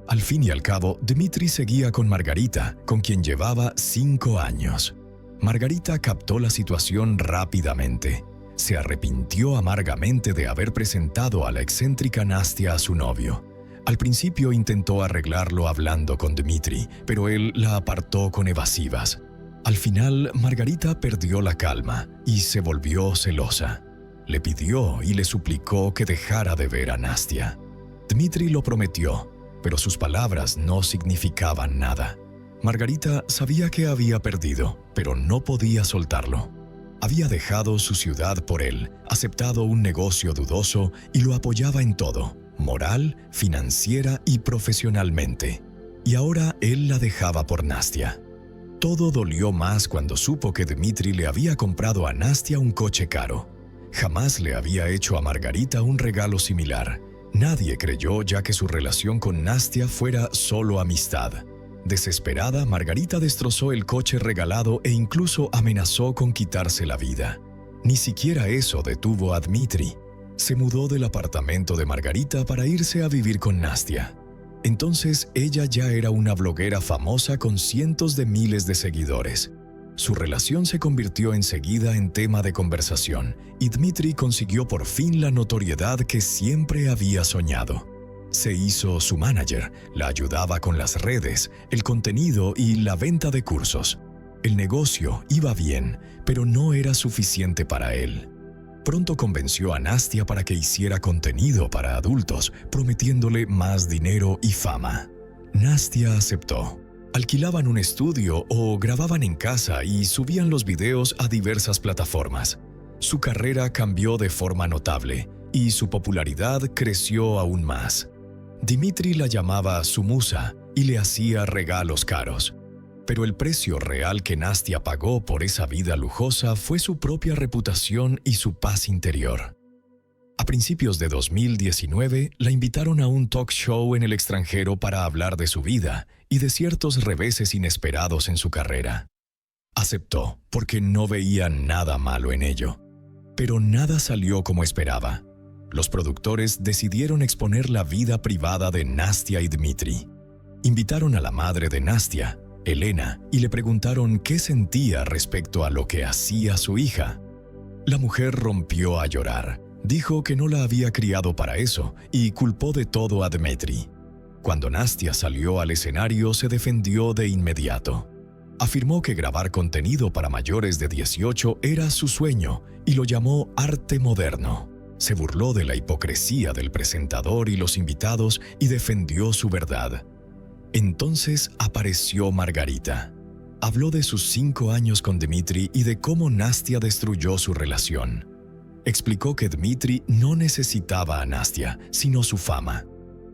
Al fin y al cabo, Dmitri seguía con Margarita, con quien llevaba 5 años. Margarita captó la situación rápidamente. Se arrepintió amargamente de haber presentado a la excéntrica Nastia a su novio. Al principio intentó arreglarlo hablando con Dmitri, pero él la apartó con evasivas. Al final, Margarita perdió la calma y se volvió celosa. Le pidió y le suplicó que dejara de ver a Nastia. Dmitri lo prometió, pero sus palabras no significaban nada. Margarita sabía que había perdido, pero no podía soltarlo. Había dejado su ciudad por él, aceptado un negocio dudoso y lo apoyaba en todo, moral, financiera y profesionalmente. Y ahora él la dejaba por Nastia. Todo dolió más cuando supo que Dmitri le había comprado a Nastia un coche caro. Jamás le había hecho a Margarita un regalo similar. Nadie creyó ya que su relación con Nastia fuera solo amistad. Desesperada, Margarita destrozó el coche regalado e incluso amenazó con quitarse la vida. Ni siquiera eso detuvo a Dmitri. Se mudó del apartamento de Margarita para irse a vivir con Nastia. Entonces ella ya era una bloguera famosa con cientos de miles de seguidores. Su relación se convirtió enseguida en tema de conversación y Dmitri consiguió por fin la notoriedad que siempre había soñado. Se hizo su manager, la ayudaba con las redes, el contenido y la venta de cursos. El negocio iba bien, pero no era suficiente para él. Pronto convenció a Nastia para que hiciera contenido para adultos, prometiéndole más dinero y fama. Nastia aceptó. Alquilaban un estudio o grababan en casa y subían los videos a diversas plataformas. Su carrera cambió de forma notable y su popularidad creció aún más. Dmitri la llamaba su musa y le hacía regalos caros. Pero el precio real que Nastia pagó por esa vida lujosa fue su propia reputación y su paz interior. A principios de 2019, la invitaron a un talk show en el extranjero para hablar de su vida y de ciertos reveses inesperados en su carrera. Aceptó, porque no veía nada malo en ello. Pero nada salió como esperaba. Los productores decidieron exponer la vida privada de Nastia y Dmitri. Invitaron a la madre de Nastia, Elena, y le preguntaron qué sentía respecto a lo que hacía su hija. La mujer rompió a llorar. Dijo que no la había criado para eso y culpó de todo a Dmitri. Cuando Nastia salió al escenario, se defendió de inmediato. Afirmó que grabar contenido para mayores de 18 era su sueño y lo llamó arte moderno. Se burló de la hipocresía del presentador y los invitados y defendió su verdad. Entonces apareció Margarita. habló de sus 5 años con Dmitri y de cómo Nastia destruyó su relación. Explicó que Dmitri no necesitaba a Nastia, sino su fama,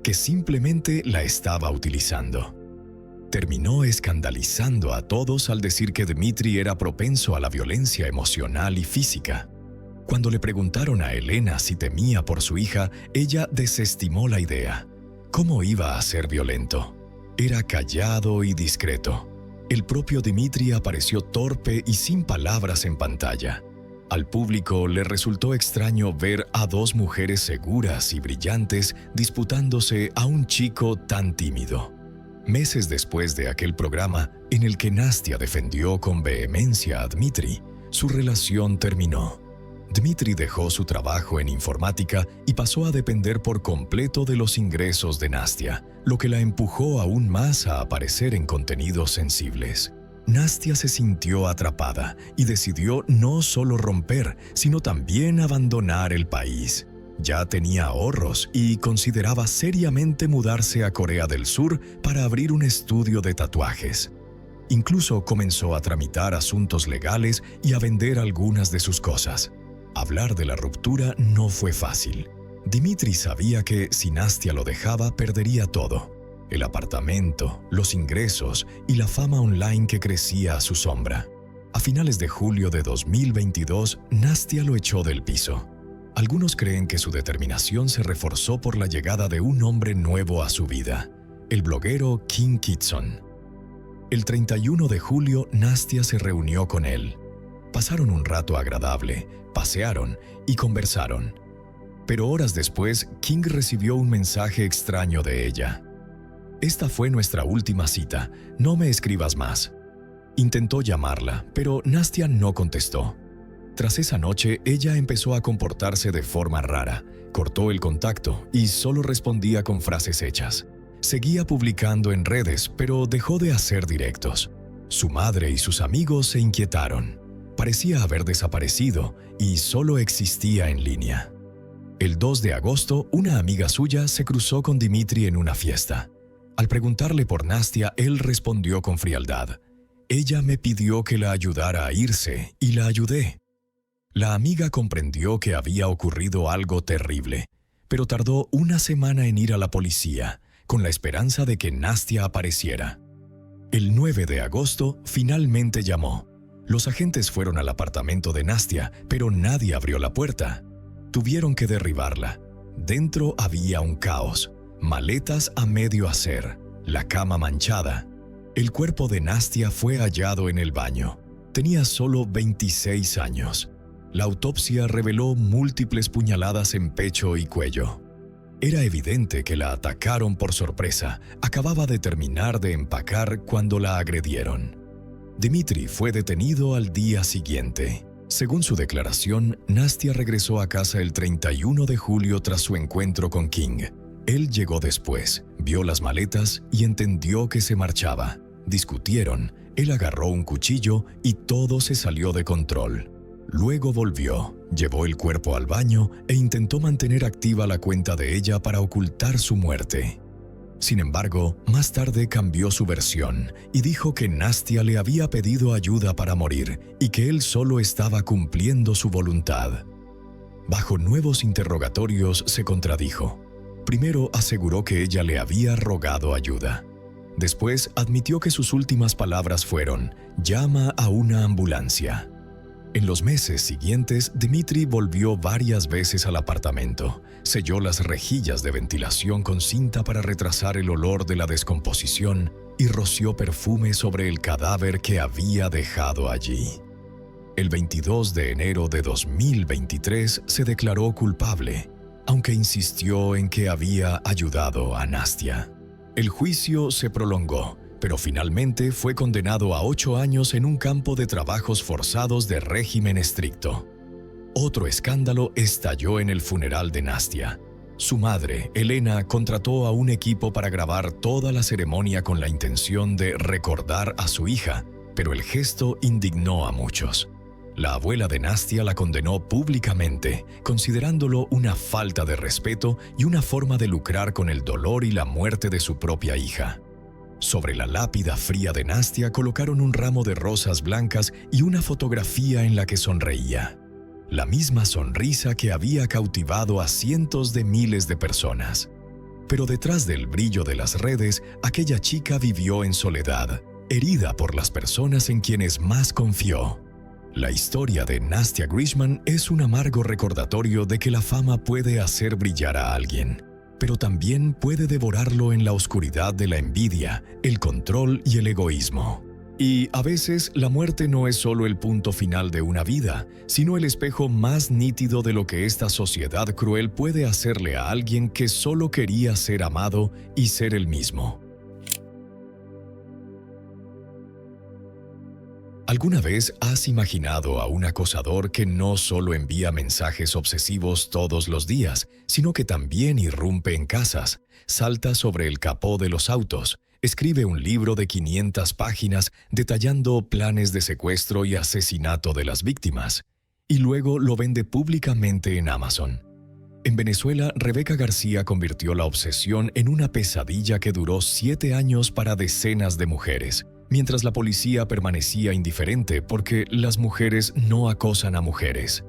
que simplemente la estaba utilizando. Terminó escandalizando a todos al decir que Dmitri era propenso a la violencia emocional y física. Cuando le preguntaron a Elena si temía por su hija, ella desestimó la idea. ¿Cómo iba a ser violento? Era callado y discreto. El propio Dmitri apareció torpe y sin palabras en pantalla. Al público le resultó extraño ver a 2 mujeres seguras y brillantes disputándose a un chico tan tímido. Meses después de aquel programa, en el que Nastia defendió con vehemencia a Dmitri, su relación terminó. Dmitri dejó su trabajo en informática y pasó a depender por completo de los ingresos de Nastia, lo que la empujó aún más a aparecer en contenidos sensibles. Nastia se sintió atrapada y decidió no solo romper, sino también abandonar el país. Ya tenía ahorros y consideraba seriamente mudarse a Corea del Sur para abrir un estudio de tatuajes. Incluso comenzó a tramitar asuntos legales y a vender algunas de sus cosas. Hablar de la ruptura no fue fácil. Dmitri sabía que si Nastia lo dejaba, perdería todo: el apartamento, los ingresos y la fama online que crecía a su sombra. A finales de julio de 2022, Nastia lo echó del piso. Algunos creen que su determinación se reforzó por la llegada de un hombre nuevo a su vida, el bloguero Kim Kitson. El 31 de julio, Nastia se reunió con él. Pasaron un rato agradable, pasearon y conversaron. Pero horas después, King recibió un mensaje extraño de ella. «Esta fue nuestra última cita, no me escribas más». Intentó llamarla, pero Nastia no contestó. Tras esa noche, ella empezó a comportarse de forma rara, cortó el contacto y solo respondía con frases hechas. Seguía publicando en redes, pero dejó de hacer directos. Su madre y sus amigos se inquietaron. Parecía haber desaparecido y solo existía en línea. El 2 de agosto, una amiga suya se cruzó con Dmitri en una fiesta. Al preguntarle por Nastia, él respondió con frialdad: «Ella me pidió que la ayudara a irse y la ayudé». La amiga comprendió que había ocurrido algo terrible, pero tardó una semana en ir a la policía, con la esperanza de que Nastia apareciera. El 9 de agosto finalmente llamó. Los agentes fueron al apartamento de Nastia, pero nadie abrió la puerta. Tuvieron que derribarla. Dentro había un caos: maletas a medio hacer, la cama manchada. El cuerpo de Nastia fue hallado en el baño. Tenía solo 26 años. La autopsia reveló múltiples puñaladas en pecho y cuello. Era evidente que la atacaron por sorpresa. Acababa de terminar de empacar cuando la agredieron. Dmitri fue detenido al día siguiente. Según su declaración, Nastia regresó a casa el 31 de julio tras su encuentro con King. Él llegó después, vio las maletas y entendió que se marchaba. Discutieron, él agarró un cuchillo y todo se salió de control. Luego volvió, llevó el cuerpo al baño e intentó mantener activa la cuenta de ella para ocultar su muerte. Sin embargo, más tarde cambió su versión y dijo que Nastia le había pedido ayuda para morir y que él solo estaba cumpliendo su voluntad. Bajo nuevos interrogatorios se contradijo. Primero aseguró que ella le había rogado ayuda. Después admitió que sus últimas palabras fueron: «Llama a una ambulancia». En los meses siguientes, Dmitri volvió varias veces al apartamento. Selló las rejillas de ventilación con cinta para retrasar el olor de la descomposición y roció perfume sobre el cadáver que había dejado allí. El 22 de enero de 2023 se declaró culpable, aunque insistió en que había ayudado a Nastia. El juicio se prolongó, pero finalmente fue condenado a 8 años en un campo de trabajos forzados de régimen estricto. Otro escándalo estalló en el funeral de Nastia. Su madre, Elena, contrató a un equipo para grabar toda la ceremonia con la intención de recordar a su hija, pero el gesto indignó a muchos. La abuela de Nastia la condenó públicamente, considerándolo una falta de respeto y una forma de lucrar con el dolor y la muerte de su propia hija. Sobre la lápida fría de Nastia colocaron un ramo de rosas blancas y una fotografía en la que sonreía. La misma sonrisa que había cautivado a cientos de miles de personas. Pero detrás del brillo de las redes, aquella chica vivió en soledad, herida por las personas en quienes más confió. La historia de Nastia Grisham es un amargo recordatorio de que la fama puede hacer brillar a alguien, pero también puede devorarlo en la oscuridad de la envidia, el control y el egoísmo. Y a veces la muerte no es solo el punto final de una vida, sino el espejo más nítido de lo que esta sociedad cruel puede hacerle a alguien que solo quería ser amado y ser el mismo. ¿Alguna vez has imaginado a un acosador que no solo envía mensajes obsesivos todos los días, sino que también irrumpe en casas, salta sobre el capó de los autos, escribe un libro de 500 páginas detallando planes de secuestro y asesinato de las víctimas, y luego lo vende públicamente en Amazon? En Venezuela, Rebeca García convirtió la obsesión en una pesadilla que duró 7 años para decenas de mujeres, mientras la policía permanecía indiferente porque las mujeres no acosan a mujeres.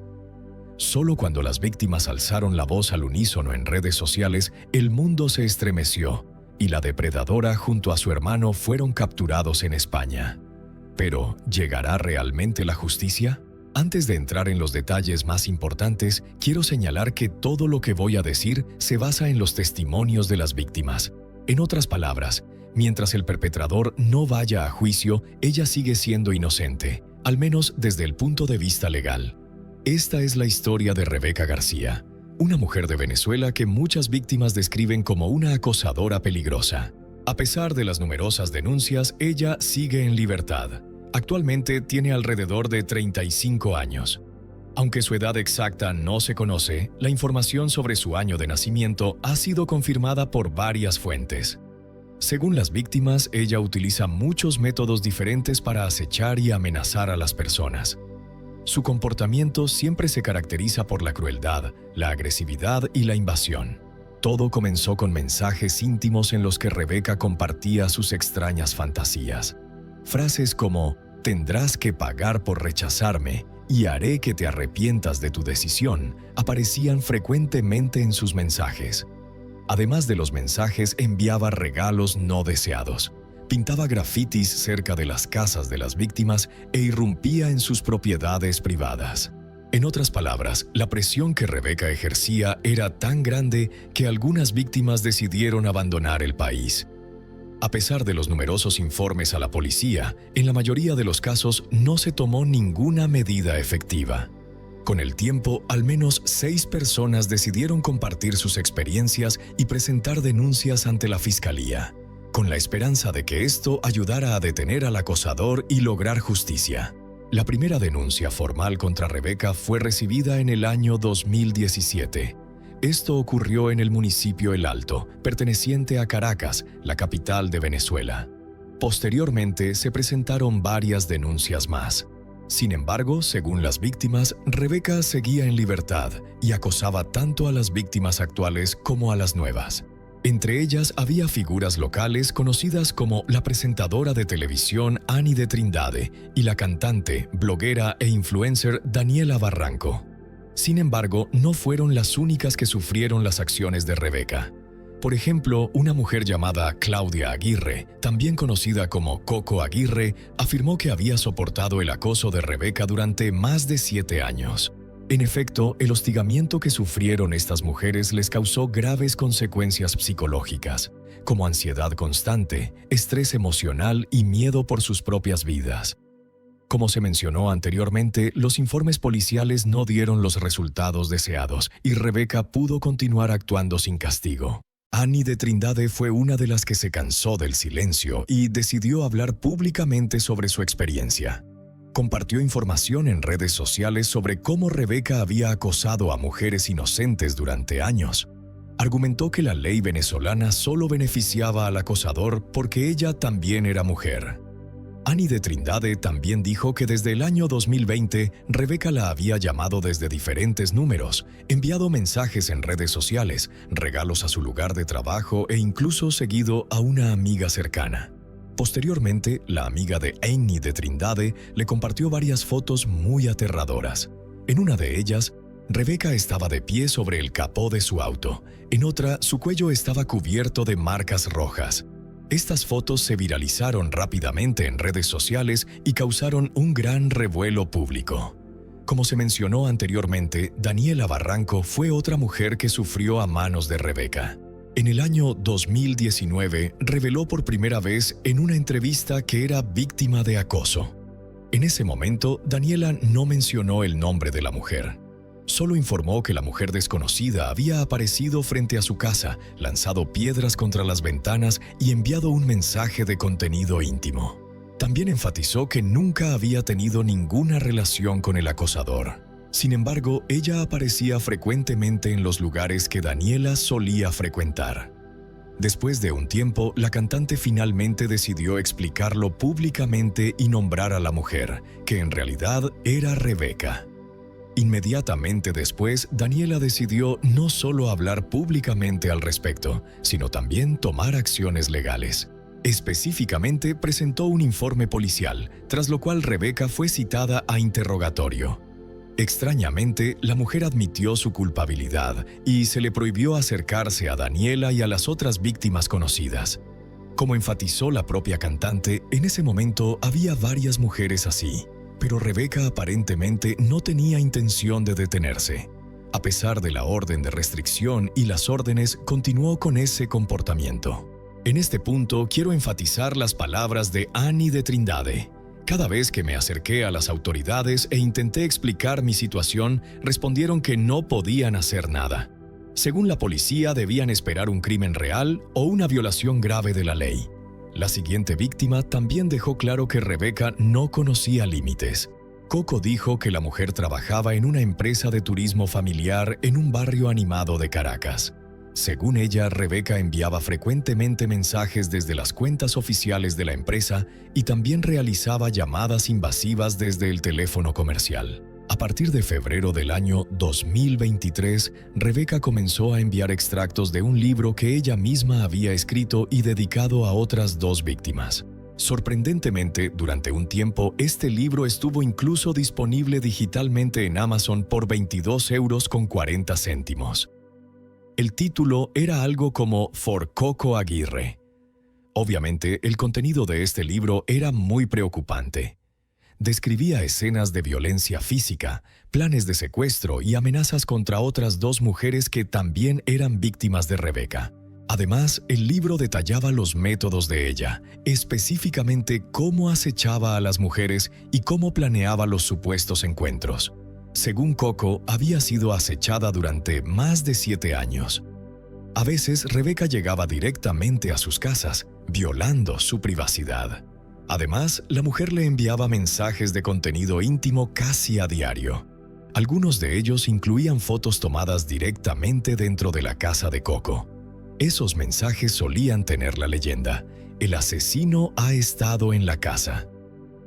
Solo cuando las víctimas alzaron la voz al unísono en redes sociales, el mundo se estremeció y la depredadora junto a su hermano fueron capturados en España. Pero, ¿llegará realmente la justicia? Antes de entrar en los detalles más importantes, quiero señalar que todo lo que voy a decir se basa en los testimonios de las víctimas. En otras palabras, mientras el perpetrador no vaya a juicio, ella sigue siendo inocente, al menos desde el punto de vista legal. Esta es la historia de Rebeca García, una mujer de Venezuela que muchas víctimas describen como una acosadora peligrosa. A pesar de las numerosas denuncias, ella sigue en libertad. Actualmente tiene alrededor de 35 años. Aunque su edad exacta no se conoce, la información sobre su año de nacimiento ha sido confirmada por varias fuentes. Según las víctimas, ella utiliza muchos métodos diferentes para acechar y amenazar a las personas. Su comportamiento siempre se caracteriza por la crueldad, la agresividad y la invasión. Todo comenzó con mensajes íntimos en los que Rebeca compartía sus extrañas fantasías. Frases como «tendrás que pagar por rechazarme» y «haré que te arrepientas de tu decisión» aparecían frecuentemente en sus mensajes. Además de los mensajes, enviaba regalos no deseados. Pintaba grafitis cerca de las casas de las víctimas e irrumpía en sus propiedades privadas. En otras palabras, la presión que Rebeca ejercía era tan grande que algunas víctimas decidieron abandonar el país. A pesar de los numerosos informes a la policía, en la mayoría de los casos no se tomó ninguna medida efectiva. Con el tiempo, al menos 6 personas decidieron compartir sus experiencias y presentar denuncias ante la fiscalía, con la esperanza de que esto ayudara a detener al acosador y lograr justicia. La primera denuncia formal contra Rebeca fue recibida en el año 2017. Esto ocurrió en el municipio El Alto, perteneciente a Caracas, la capital de Venezuela. Posteriormente, se presentaron varias denuncias más. Sin embargo, según las víctimas, Rebeca seguía en libertad y acosaba tanto a las víctimas actuales como a las nuevas. Entre ellas había figuras locales conocidas como la presentadora de televisión Ani de Trindade y la cantante, bloguera e influencer Daniela Barranco. Sin embargo, no fueron las únicas que sufrieron las acciones de Rebeca. Por ejemplo, una mujer llamada Claudia Aguirre, también conocida como Coco Aguirre, afirmó que había soportado el acoso de Rebeca durante más de 7 años. En efecto, el hostigamiento que sufrieron estas mujeres les causó graves consecuencias psicológicas, como ansiedad constante, estrés emocional y miedo por sus propias vidas. Como se mencionó anteriormente, los informes policiales no dieron los resultados deseados y Rebeca pudo continuar actuando sin castigo. Ani de Trindade fue una de las que se cansó del silencio y decidió hablar públicamente sobre su experiencia. Compartió información en redes sociales sobre cómo Rebeca había acosado a mujeres inocentes durante años. Argumentó que la ley venezolana solo beneficiaba al acosador porque ella también era mujer. Ani de Trindade también dijo que desde el año 2020, Rebeca la había llamado desde diferentes números, enviado mensajes en redes sociales, regalos a su lugar de trabajo e incluso seguido a una amiga cercana. Posteriormente, la amiga de Annie de Trindade le compartió varias fotos muy aterradoras. En una de ellas, Rebecca estaba de pie sobre el capó de su auto. En otra, su cuello estaba cubierto de marcas rojas. Estas fotos se viralizaron rápidamente en redes sociales y causaron un gran revuelo público. Como se mencionó anteriormente, Daniela Barranco fue otra mujer que sufrió a manos de Rebecca. En el año 2019, reveló por primera vez en una entrevista que era víctima de acoso. En ese momento, Daniela no mencionó el nombre de la mujer. Solo informó que la mujer desconocida había aparecido frente a su casa, lanzado piedras contra las ventanas y enviado un mensaje de contenido íntimo. También enfatizó que nunca había tenido ninguna relación con el acosador. Sin embargo, ella aparecía frecuentemente en los lugares que Daniela solía frecuentar. Después de un tiempo, la cantante finalmente decidió explicarlo públicamente y nombrar a la mujer, que en realidad era Rebecca. Inmediatamente después, Daniela decidió no solo hablar públicamente al respecto, sino también tomar acciones legales. Específicamente, presentó un informe policial, tras lo cual Rebecca fue citada a interrogatorio. Extrañamente, la mujer admitió su culpabilidad y se le prohibió acercarse a Daniela y a las otras víctimas conocidas. Como enfatizó la propia cantante, en ese momento había varias mujeres así, pero Rebecca aparentemente no tenía intención de detenerse. A pesar de la orden de restricción y las órdenes, continuó con ese comportamiento. En este punto quiero enfatizar las palabras de Annie de Trindade. Cada vez que me acerqué a las autoridades e intenté explicar mi situación, respondieron que no podían hacer nada. Según la policía, debían esperar un crimen real o una violación grave de la ley. La siguiente víctima también dejó claro que Rebecca no conocía límites. Coco dijo que la mujer trabajaba en una empresa de turismo familiar en un barrio animado de Caracas. Según ella, Rebecca enviaba frecuentemente mensajes desde las cuentas oficiales de la empresa y también realizaba llamadas invasivas desde el teléfono comercial. A partir de febrero del año 2023, Rebecca comenzó a enviar extractos de un libro que ella misma había escrito y dedicado a otras 2 víctimas. Sorprendentemente, durante un tiempo, este libro estuvo incluso disponible digitalmente en Amazon por 22,40 €. El título era algo como For Coco Aguirre. Obviamente, el contenido de este libro era muy preocupante. Describía escenas de violencia física, planes de secuestro y amenazas contra otras 2 mujeres que también eran víctimas de Rebecca. Además, el libro detallaba los métodos de ella, específicamente cómo acechaba a las mujeres y cómo planeaba los supuestos encuentros. Según Coco, había sido acechada durante más de 7 años. A veces, Rebecca llegaba directamente a sus casas, violando su privacidad. Además, la mujer le enviaba mensajes de contenido íntimo casi a diario. Algunos de ellos incluían fotos tomadas directamente dentro de la casa de Coco. Esos mensajes solían tener la leyenda: "El asesino ha estado en la casa".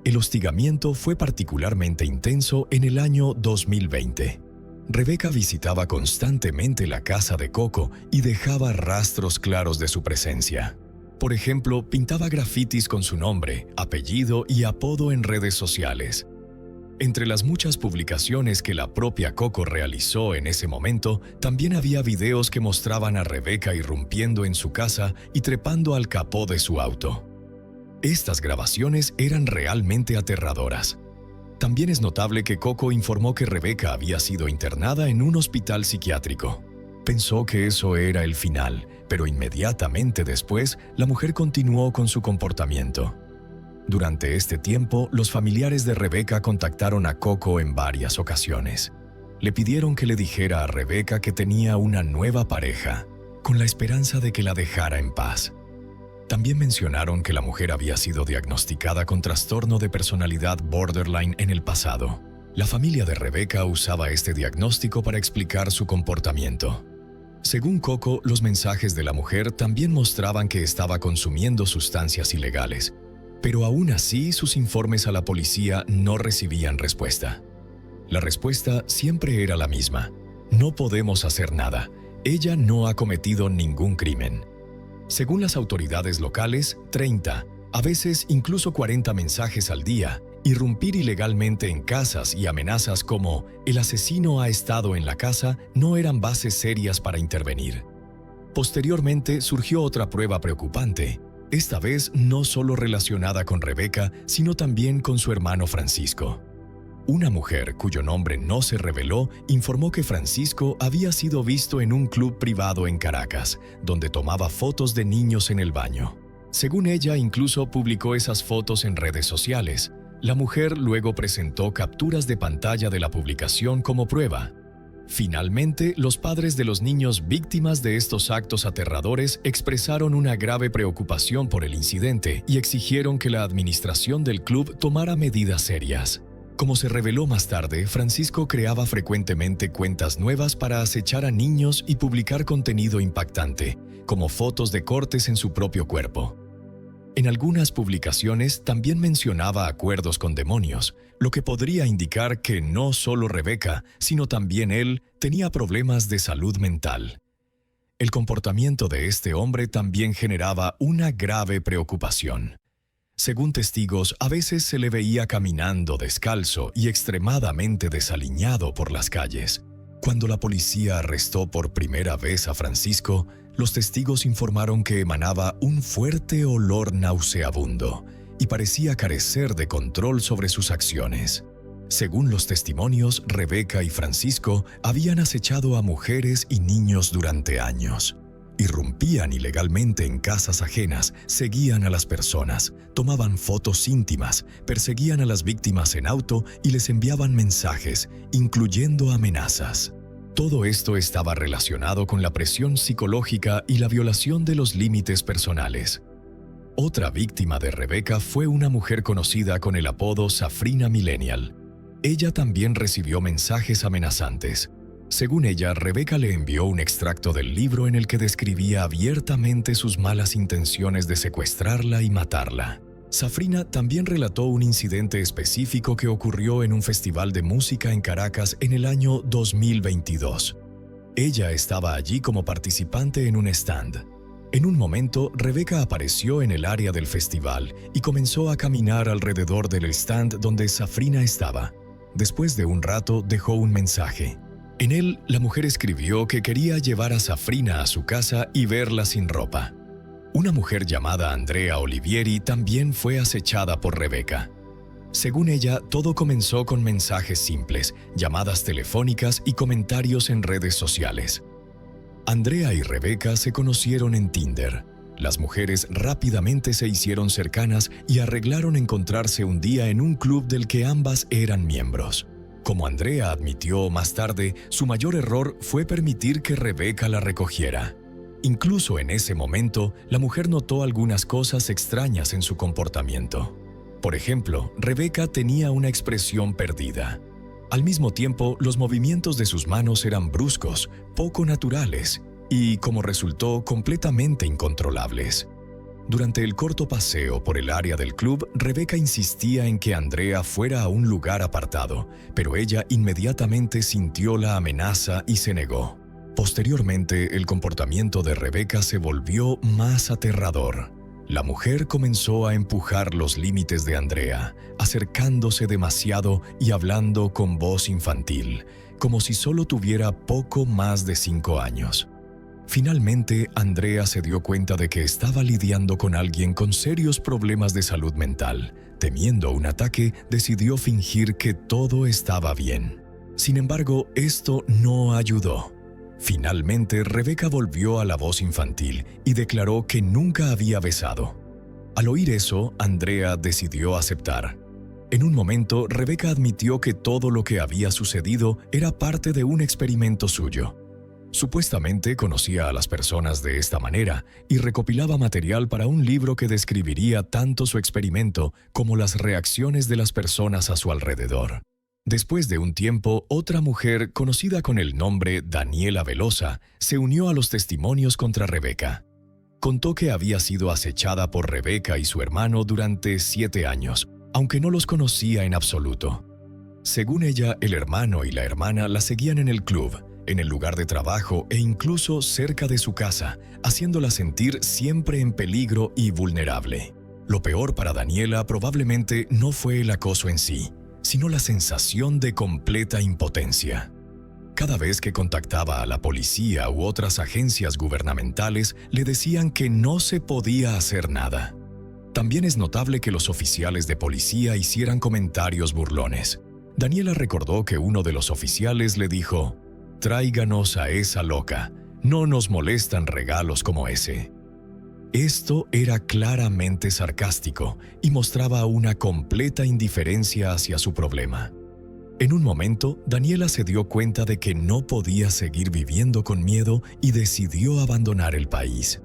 El hostigamiento fue particularmente intenso en el año 2020. Rebecca visitaba constantemente la casa de Coco y dejaba rastros claros de su presencia. Por ejemplo, pintaba grafitis con su nombre, apellido y apodo en redes sociales. Entre las muchas publicaciones que la propia Coco realizó en ese momento, también había videos que mostraban a Rebecca irrumpiendo en su casa y trepando al capó de su auto. Estas grabaciones eran realmente aterradoras. También es notable que Coco informó que Rebecca había sido internada en un hospital psiquiátrico. Pensó que eso era el final, pero inmediatamente después, la mujer continuó con su comportamiento. Durante este tiempo, los familiares de Rebecca contactaron a Coco en varias ocasiones. Le pidieron que le dijera a Rebecca que tenía una nueva pareja, con la esperanza de que la dejara en paz. También mencionaron que la mujer había sido diagnosticada con trastorno de personalidad borderline en el pasado. La familia de Rebecca usaba este diagnóstico para explicar su comportamiento. Según Coco, los mensajes de la mujer también mostraban que estaba consumiendo sustancias ilegales, pero aún así sus informes a la policía no recibían respuesta. La respuesta siempre era la misma: no podemos hacer nada, ella no ha cometido ningún crimen. Según las autoridades locales, 30, A veces incluso 40 mensajes al día, irrumpir ilegalmente en casas y amenazas como «el asesino ha estado en la casa» no eran bases serias para intervenir. Posteriormente surgió otra prueba preocupante, esta vez no solo relacionada con Rebeca, sino también con su hermano Francisco. Una mujer, cuyo nombre no se reveló, informó que Francisco había sido visto en un club privado en Caracas, donde tomaba fotos de niños en el baño. Según ella, incluso publicó esas fotos en redes sociales. La mujer luego presentó capturas de pantalla de la publicación como prueba. Finalmente, los padres de los niños víctimas de estos actos aterradores expresaron una grave preocupación por el incidente y exigieron que la administración del club tomara medidas serias. Como se reveló más tarde, Francisco creaba frecuentemente cuentas nuevas para acechar a niños y publicar contenido impactante, como fotos de cortes en su propio cuerpo. En algunas publicaciones también mencionaba acuerdos con demonios, lo que podría indicar que no solo Rebeca, sino también él, tenía problemas de salud mental. El comportamiento de este hombre también generaba una grave preocupación. Según testigos, a veces se le veía caminando descalzo y extremadamente desaliñado por las calles. Cuando la policía arrestó por primera vez a Francisco, los testigos informaron que emanaba un fuerte olor nauseabundo y parecía carecer de control sobre sus acciones. Según los testimonios, Rebeca y Francisco habían acechado a mujeres y niños durante años. Irrumpían ilegalmente en casas ajenas, seguían a las personas, tomaban fotos íntimas, perseguían a las víctimas en auto y les enviaban mensajes, incluyendo amenazas. Todo esto estaba relacionado con la presión psicológica y la violación de los límites personales. Otra víctima de Rebeca fue una mujer conocida con el apodo Safrina Millennial. Ella también recibió mensajes amenazantes. Según ella, Rebeca le envió un extracto del libro en el que describía abiertamente sus malas intenciones de secuestrarla y matarla. Safrina también relató un incidente específico que ocurrió en un festival de música en Caracas en el año 2022. Ella estaba allí como participante en un stand. En un momento, Rebeca apareció en el área del festival y comenzó a caminar alrededor del stand donde Safrina estaba. Después de un rato, dejó un mensaje. En él, la mujer escribió que quería llevar a Safrina a su casa y verla sin ropa. Una mujer llamada Andrea Olivieri también fue acechada por Rebeca. Según ella, todo comenzó con mensajes simples, llamadas telefónicas y comentarios en redes sociales. Andrea y Rebeca se conocieron en Tinder. Las mujeres rápidamente se hicieron cercanas y arreglaron encontrarse un día en un club del que ambas eran miembros. Como Andrea admitió más tarde, su mayor error fue permitir que Rebeca la recogiera. Incluso en ese momento, la mujer notó algunas cosas extrañas en su comportamiento. Por ejemplo, Rebeca tenía una expresión perdida. Al mismo tiempo, los movimientos de sus manos eran bruscos, poco naturales y, como resultó, completamente incontrolables. Durante el corto paseo por el área del club, Rebeca insistía en que Andrea fuera a un lugar apartado, pero ella inmediatamente sintió la amenaza y se negó. Posteriormente, el comportamiento de Rebeca se volvió más aterrador. La mujer comenzó a empujar los límites de Andrea, acercándose demasiado y hablando con voz infantil, como si solo tuviera poco más de 5 años. Finalmente, Andrea se dio cuenta de que estaba lidiando con alguien con serios problemas de salud mental. Temiendo un ataque, decidió fingir que todo estaba bien. Sin embargo, esto no ayudó. Finalmente, Rebeca volvió a la voz infantil y declaró que nunca había besado. Al oír eso, Andrea decidió aceptar. En un momento, Rebeca admitió que todo lo que había sucedido era parte de un experimento suyo. Supuestamente conocía a las personas de esta manera y recopilaba material para un libro que describiría tanto su experimento como las reacciones de las personas a su alrededor. Después de un tiempo, otra mujer, conocida con el nombre Daniela Velosa, se unió a los testimonios contra Rebeca. Contó que había sido acechada por Rebeca y su hermano durante 7 años, aunque no los conocía en absoluto. Según ella, el hermano y la hermana la seguían en el club, en el lugar de trabajo e incluso cerca de su casa, haciéndola sentir siempre en peligro y vulnerable. Lo peor para Daniela probablemente no fue el acoso en sí, sino la sensación de completa impotencia. Cada vez que contactaba a la policía u otras agencias gubernamentales, le decían que no se podía hacer nada. También es notable que los oficiales de policía hicieran comentarios burlones. Daniela recordó que uno de los oficiales le dijo: «Tráiganos a esa loca, no nos molestan regalos como ese». Esto era claramente sarcástico y mostraba una completa indiferencia hacia su problema. En un momento, Daniela se dio cuenta de que no podía seguir viviendo con miedo y decidió abandonar el país.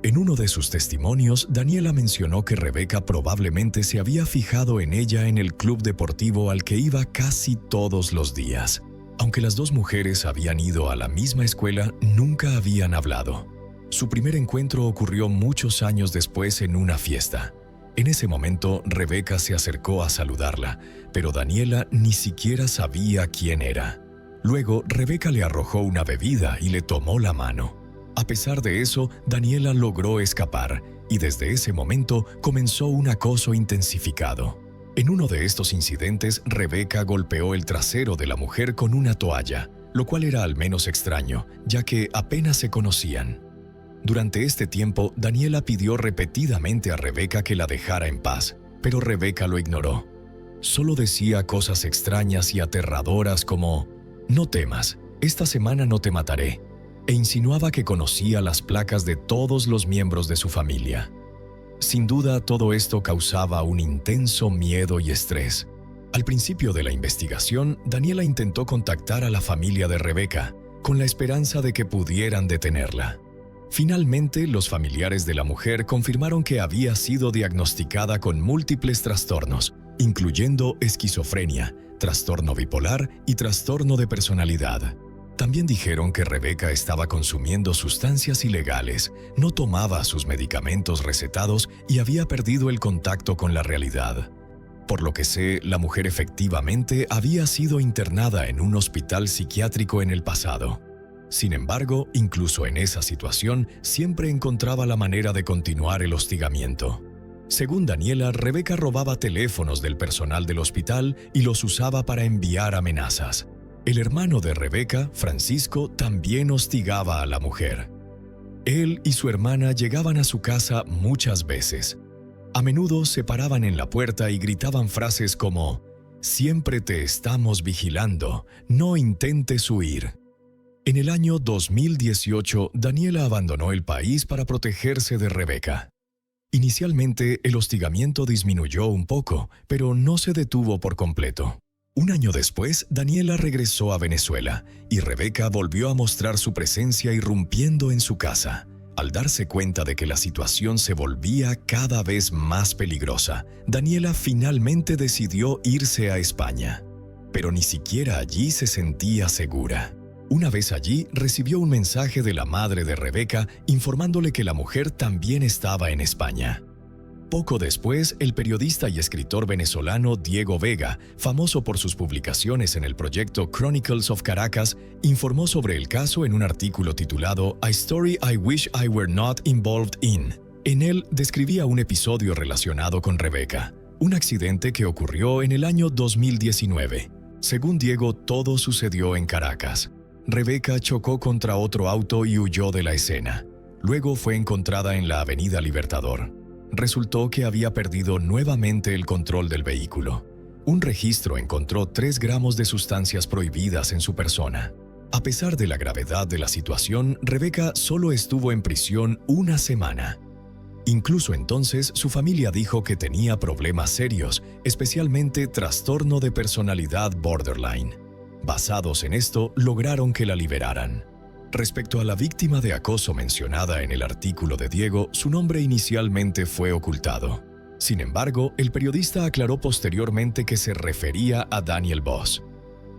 En uno de sus testimonios, Daniela mencionó que Rebeca probablemente se había fijado en ella en el club deportivo al que iba casi todos los días. Aunque las dos mujeres habían ido a la misma escuela, nunca habían hablado. Su primer encuentro ocurrió muchos años después en una fiesta. En ese momento, Rebeca se acercó a saludarla, pero Daniela ni siquiera sabía quién era. Luego, Rebeca le arrojó una bebida y le tomó la mano. A pesar de eso, Daniela logró escapar y desde ese momento comenzó un acoso intensificado. En uno de estos incidentes, Rebeca golpeó el trasero de la mujer con una toalla, lo cual era al menos extraño, ya que apenas se conocían. Durante este tiempo, Daniela pidió repetidamente a Rebeca que la dejara en paz, pero Rebeca lo ignoró. Solo decía cosas extrañas y aterradoras como: «No temas, esta semana no te mataré», e insinuaba que conocía las placas de todos los miembros de su familia. Sin duda, todo esto causaba un intenso miedo y estrés. Al principio de la investigación, Daniela intentó contactar a la familia de Rebeca, con la esperanza de que pudieran detenerla. Finalmente, los familiares de la mujer confirmaron que había sido diagnosticada con múltiples trastornos, incluyendo esquizofrenia, trastorno bipolar y trastorno de personalidad. También dijeron que Rebeca estaba consumiendo sustancias ilegales, no tomaba sus medicamentos recetados y había perdido el contacto con la realidad. Por lo que sé, la mujer efectivamente había sido internada en un hospital psiquiátrico en el pasado. Sin embargo, incluso en esa situación, siempre encontraba la manera de continuar el hostigamiento. Según Daniela, Rebeca robaba teléfonos del personal del hospital y los usaba para enviar amenazas. El hermano de Rebeca, Francisco, también hostigaba a la mujer. Él y su hermana llegaban a su casa muchas veces. A menudo se paraban en la puerta y gritaban frases como: «Siempre te estamos vigilando, no intentes huir». En el año 2018, Daniela abandonó el país para protegerse de Rebeca. Inicialmente, el hostigamiento disminuyó un poco, pero no se detuvo por completo. Un año después, Daniela regresó a Venezuela y Rebeca volvió a mostrar su presencia irrumpiendo en su casa. Al darse cuenta de que la situación se volvía cada vez más peligrosa, Daniela finalmente decidió irse a España. Pero ni siquiera allí se sentía segura. Una vez allí, recibió un mensaje de la madre de Rebeca informándole que la mujer también estaba en España. Poco después, el periodista y escritor venezolano Diego Vega, famoso por sus publicaciones en el proyecto Chronicles of Caracas, informó sobre el caso en un artículo titulado A Story I Wish I Were Not Involved In. En él describía un episodio relacionado con Rebeca, un accidente que ocurrió en el año 2019. Según Diego, todo sucedió en Caracas. Rebeca chocó contra otro auto y huyó de la escena. Luego fue encontrada en la Avenida Libertador. Resultó que había perdido nuevamente el control del vehículo. Un registro encontró 3 gramos de sustancias prohibidas en su persona. A pesar de la gravedad de la situación, Rebeca solo estuvo en prisión una semana. Incluso entonces, su familia dijo que tenía problemas serios, especialmente trastorno de personalidad borderline. Basados en esto, lograron que la liberaran. Respecto a la víctima de acoso mencionada en el artículo de Diego, su nombre inicialmente fue ocultado. Sin embargo, el periodista aclaró posteriormente que se refería a Daniel Voss.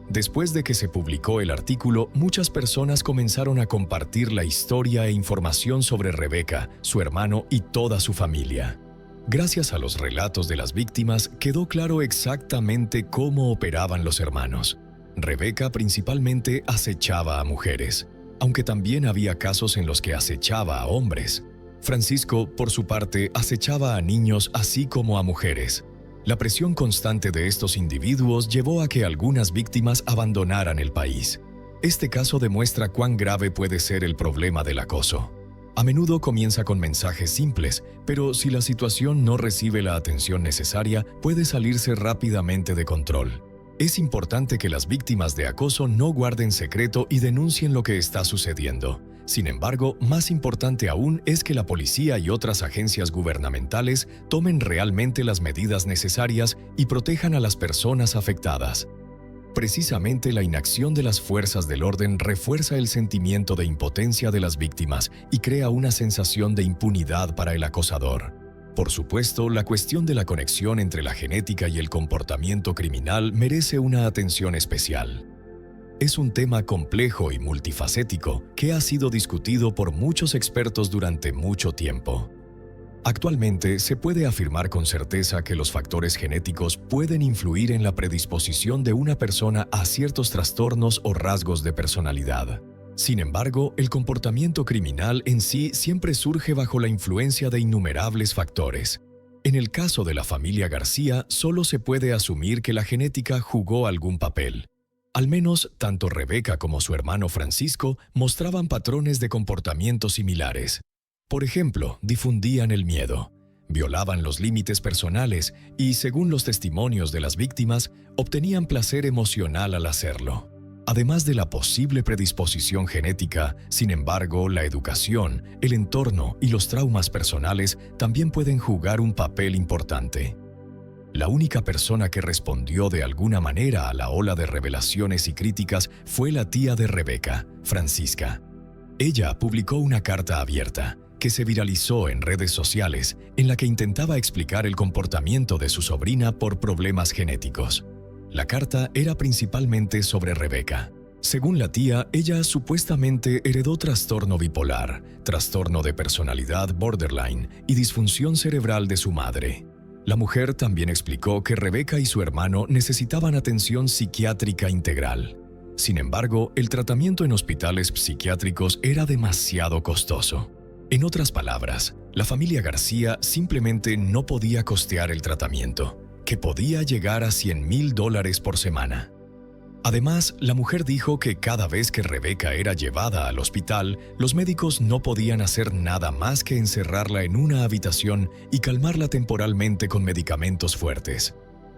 Después de que se publicó el artículo, muchas personas comenzaron a compartir la historia e información sobre Rebeca, su hermano y toda su familia. Gracias a los relatos de las víctimas, quedó claro exactamente cómo operaban los hermanos. Rebeca principalmente acechaba a mujeres, aunque también había casos en los que acechaba a hombres. Francisco, por su parte, acechaba a niños así como a mujeres. La presión constante de estos individuos llevó a que algunas víctimas abandonaran el país. Este caso demuestra cuán grave puede ser el problema del acoso. A menudo comienza con mensajes simples, pero si la situación no recibe la atención necesaria, puede salirse rápidamente de control. Es importante que las víctimas de acoso no guarden secreto y denuncien lo que está sucediendo. Sin embargo, más importante aún es que la policía y otras agencias gubernamentales tomen realmente las medidas necesarias y protejan a las personas afectadas. Precisamente la inacción de las fuerzas del orden refuerza el sentimiento de impotencia de las víctimas y crea una sensación de impunidad para el acosador. Por supuesto, la cuestión de la conexión entre la genética y el comportamiento criminal merece una atención especial. Es un tema complejo y multifacético que ha sido discutido por muchos expertos durante mucho tiempo. Actualmente se puede afirmar con certeza que los factores genéticos pueden influir en la predisposición de una persona a ciertos trastornos o rasgos de personalidad. Sin embargo, el comportamiento criminal en sí siempre surge bajo la influencia de innumerables factores. En el caso de la familia García, solo se puede asumir que la genética jugó algún papel. Al menos, tanto Rebeca como su hermano Francisco mostraban patrones de comportamiento similares. Por ejemplo, difundían el miedo, violaban los límites personales y, según los testimonios de las víctimas, obtenían placer emocional al hacerlo. Además de la posible predisposición genética, sin embargo, la educación, el entorno y los traumas personales también pueden jugar un papel importante. La única persona que respondió de alguna manera a la ola de revelaciones y críticas fue la tía de Rebeca, Francisca. Ella publicó una carta abierta, que se viralizó en redes sociales, en la que intentaba explicar el comportamiento de su sobrina por problemas genéticos. La carta era principalmente sobre Rebeca. Según la tía, ella supuestamente heredó trastorno bipolar, trastorno de personalidad borderline y disfunción cerebral de su madre. La mujer también explicó que Rebeca y su hermano necesitaban atención psiquiátrica integral. Sin embargo, el tratamiento en hospitales psiquiátricos era demasiado costoso. En otras palabras, la familia García simplemente no podía costear el tratamiento, que podía llegar a $100,000 por semana. Además, la mujer dijo que cada vez que Rebeca era llevada al hospital, los médicos no podían hacer nada más que encerrarla en una habitación y calmarla temporalmente con medicamentos fuertes.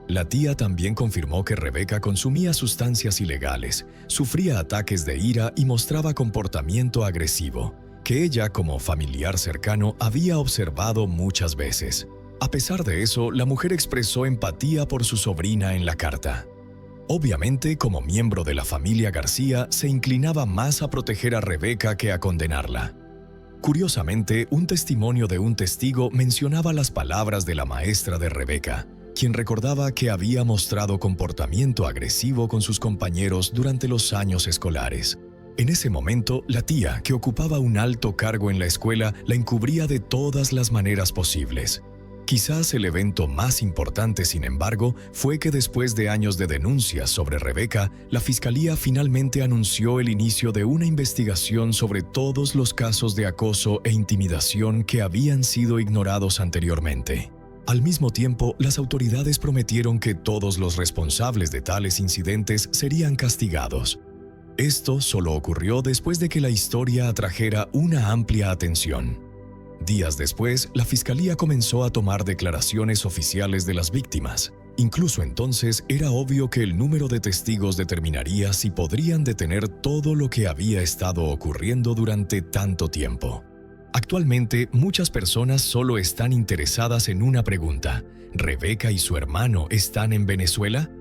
La tía también confirmó que Rebeca consumía sustancias ilegales, sufría ataques de ira y mostraba comportamiento agresivo, que ella, como familiar cercano, había observado muchas veces. A pesar de eso, la mujer expresó empatía por su sobrina en la carta. Obviamente, como miembro de la familia García, se inclinaba más a proteger a Rebeca que a condenarla. Curiosamente, un testimonio de un testigo mencionaba las palabras de la maestra de Rebeca, quien recordaba que había mostrado comportamiento agresivo con sus compañeros durante los años escolares. En ese momento, la tía, que ocupaba un alto cargo en la escuela, la encubría de todas las maneras posibles. Quizás el evento más importante, sin embargo, fue que después de años de denuncias sobre Rebeca, la Fiscalía finalmente anunció el inicio de una investigación sobre todos los casos de acoso e intimidación que habían sido ignorados anteriormente. Al mismo tiempo, las autoridades prometieron que todos los responsables de tales incidentes serían castigados. Esto solo ocurrió después de que la historia atrajera una amplia atención. Días después, la Fiscalía comenzó a tomar declaraciones oficiales de las víctimas. Incluso entonces, era obvio que el número de testigos determinaría si podrían detener todo lo que había estado ocurriendo durante tanto tiempo. Actualmente, muchas personas solo están interesadas en una pregunta: ¿Rebeca y su hermano están en Venezuela?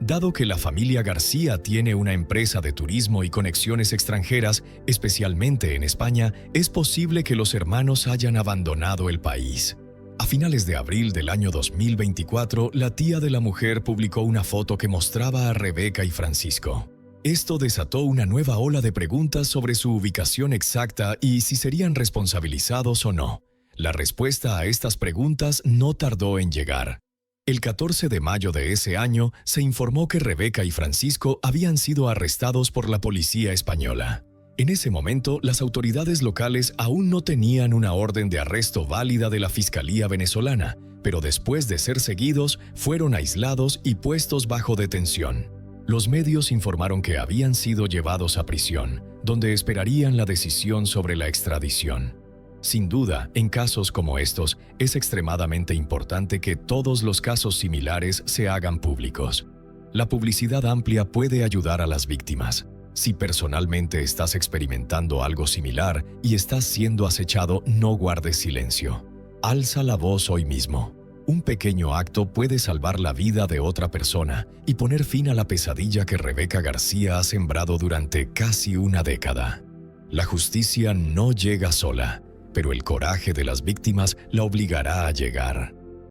Dado que la familia García tiene una empresa de turismo y conexiones extranjeras, especialmente en España, es posible que los hermanos hayan abandonado el país. A finales de abril del año 2024, la tía de la mujer publicó una foto que mostraba a Rebeca y Francisco. Esto desató una nueva ola de preguntas sobre su ubicación exacta y si serían responsabilizados o no. La respuesta a estas preguntas no tardó en llegar. El 14 de mayo de ese año, se informó que Rebeca y Francisco habían sido arrestados por la policía española. En ese momento, las autoridades locales aún no tenían una orden de arresto válida de la Fiscalía venezolana, pero después de ser seguidos, fueron aislados y puestos bajo detención. Los medios informaron que habían sido llevados a prisión, donde esperarían la decisión sobre la extradición. Sin duda, en casos como estos, es extremadamente importante que todos los casos similares se hagan públicos. La publicidad amplia puede ayudar a las víctimas. Si personalmente estás experimentando algo similar y estás siendo acechado, no guardes silencio. Alza la voz hoy mismo. Un pequeño acto puede salvar la vida de otra persona y poner fin a la pesadilla que Rebeca García ha sembrado durante casi una década. La justicia no llega sola, pero el coraje de las víctimas la obligará a llegar.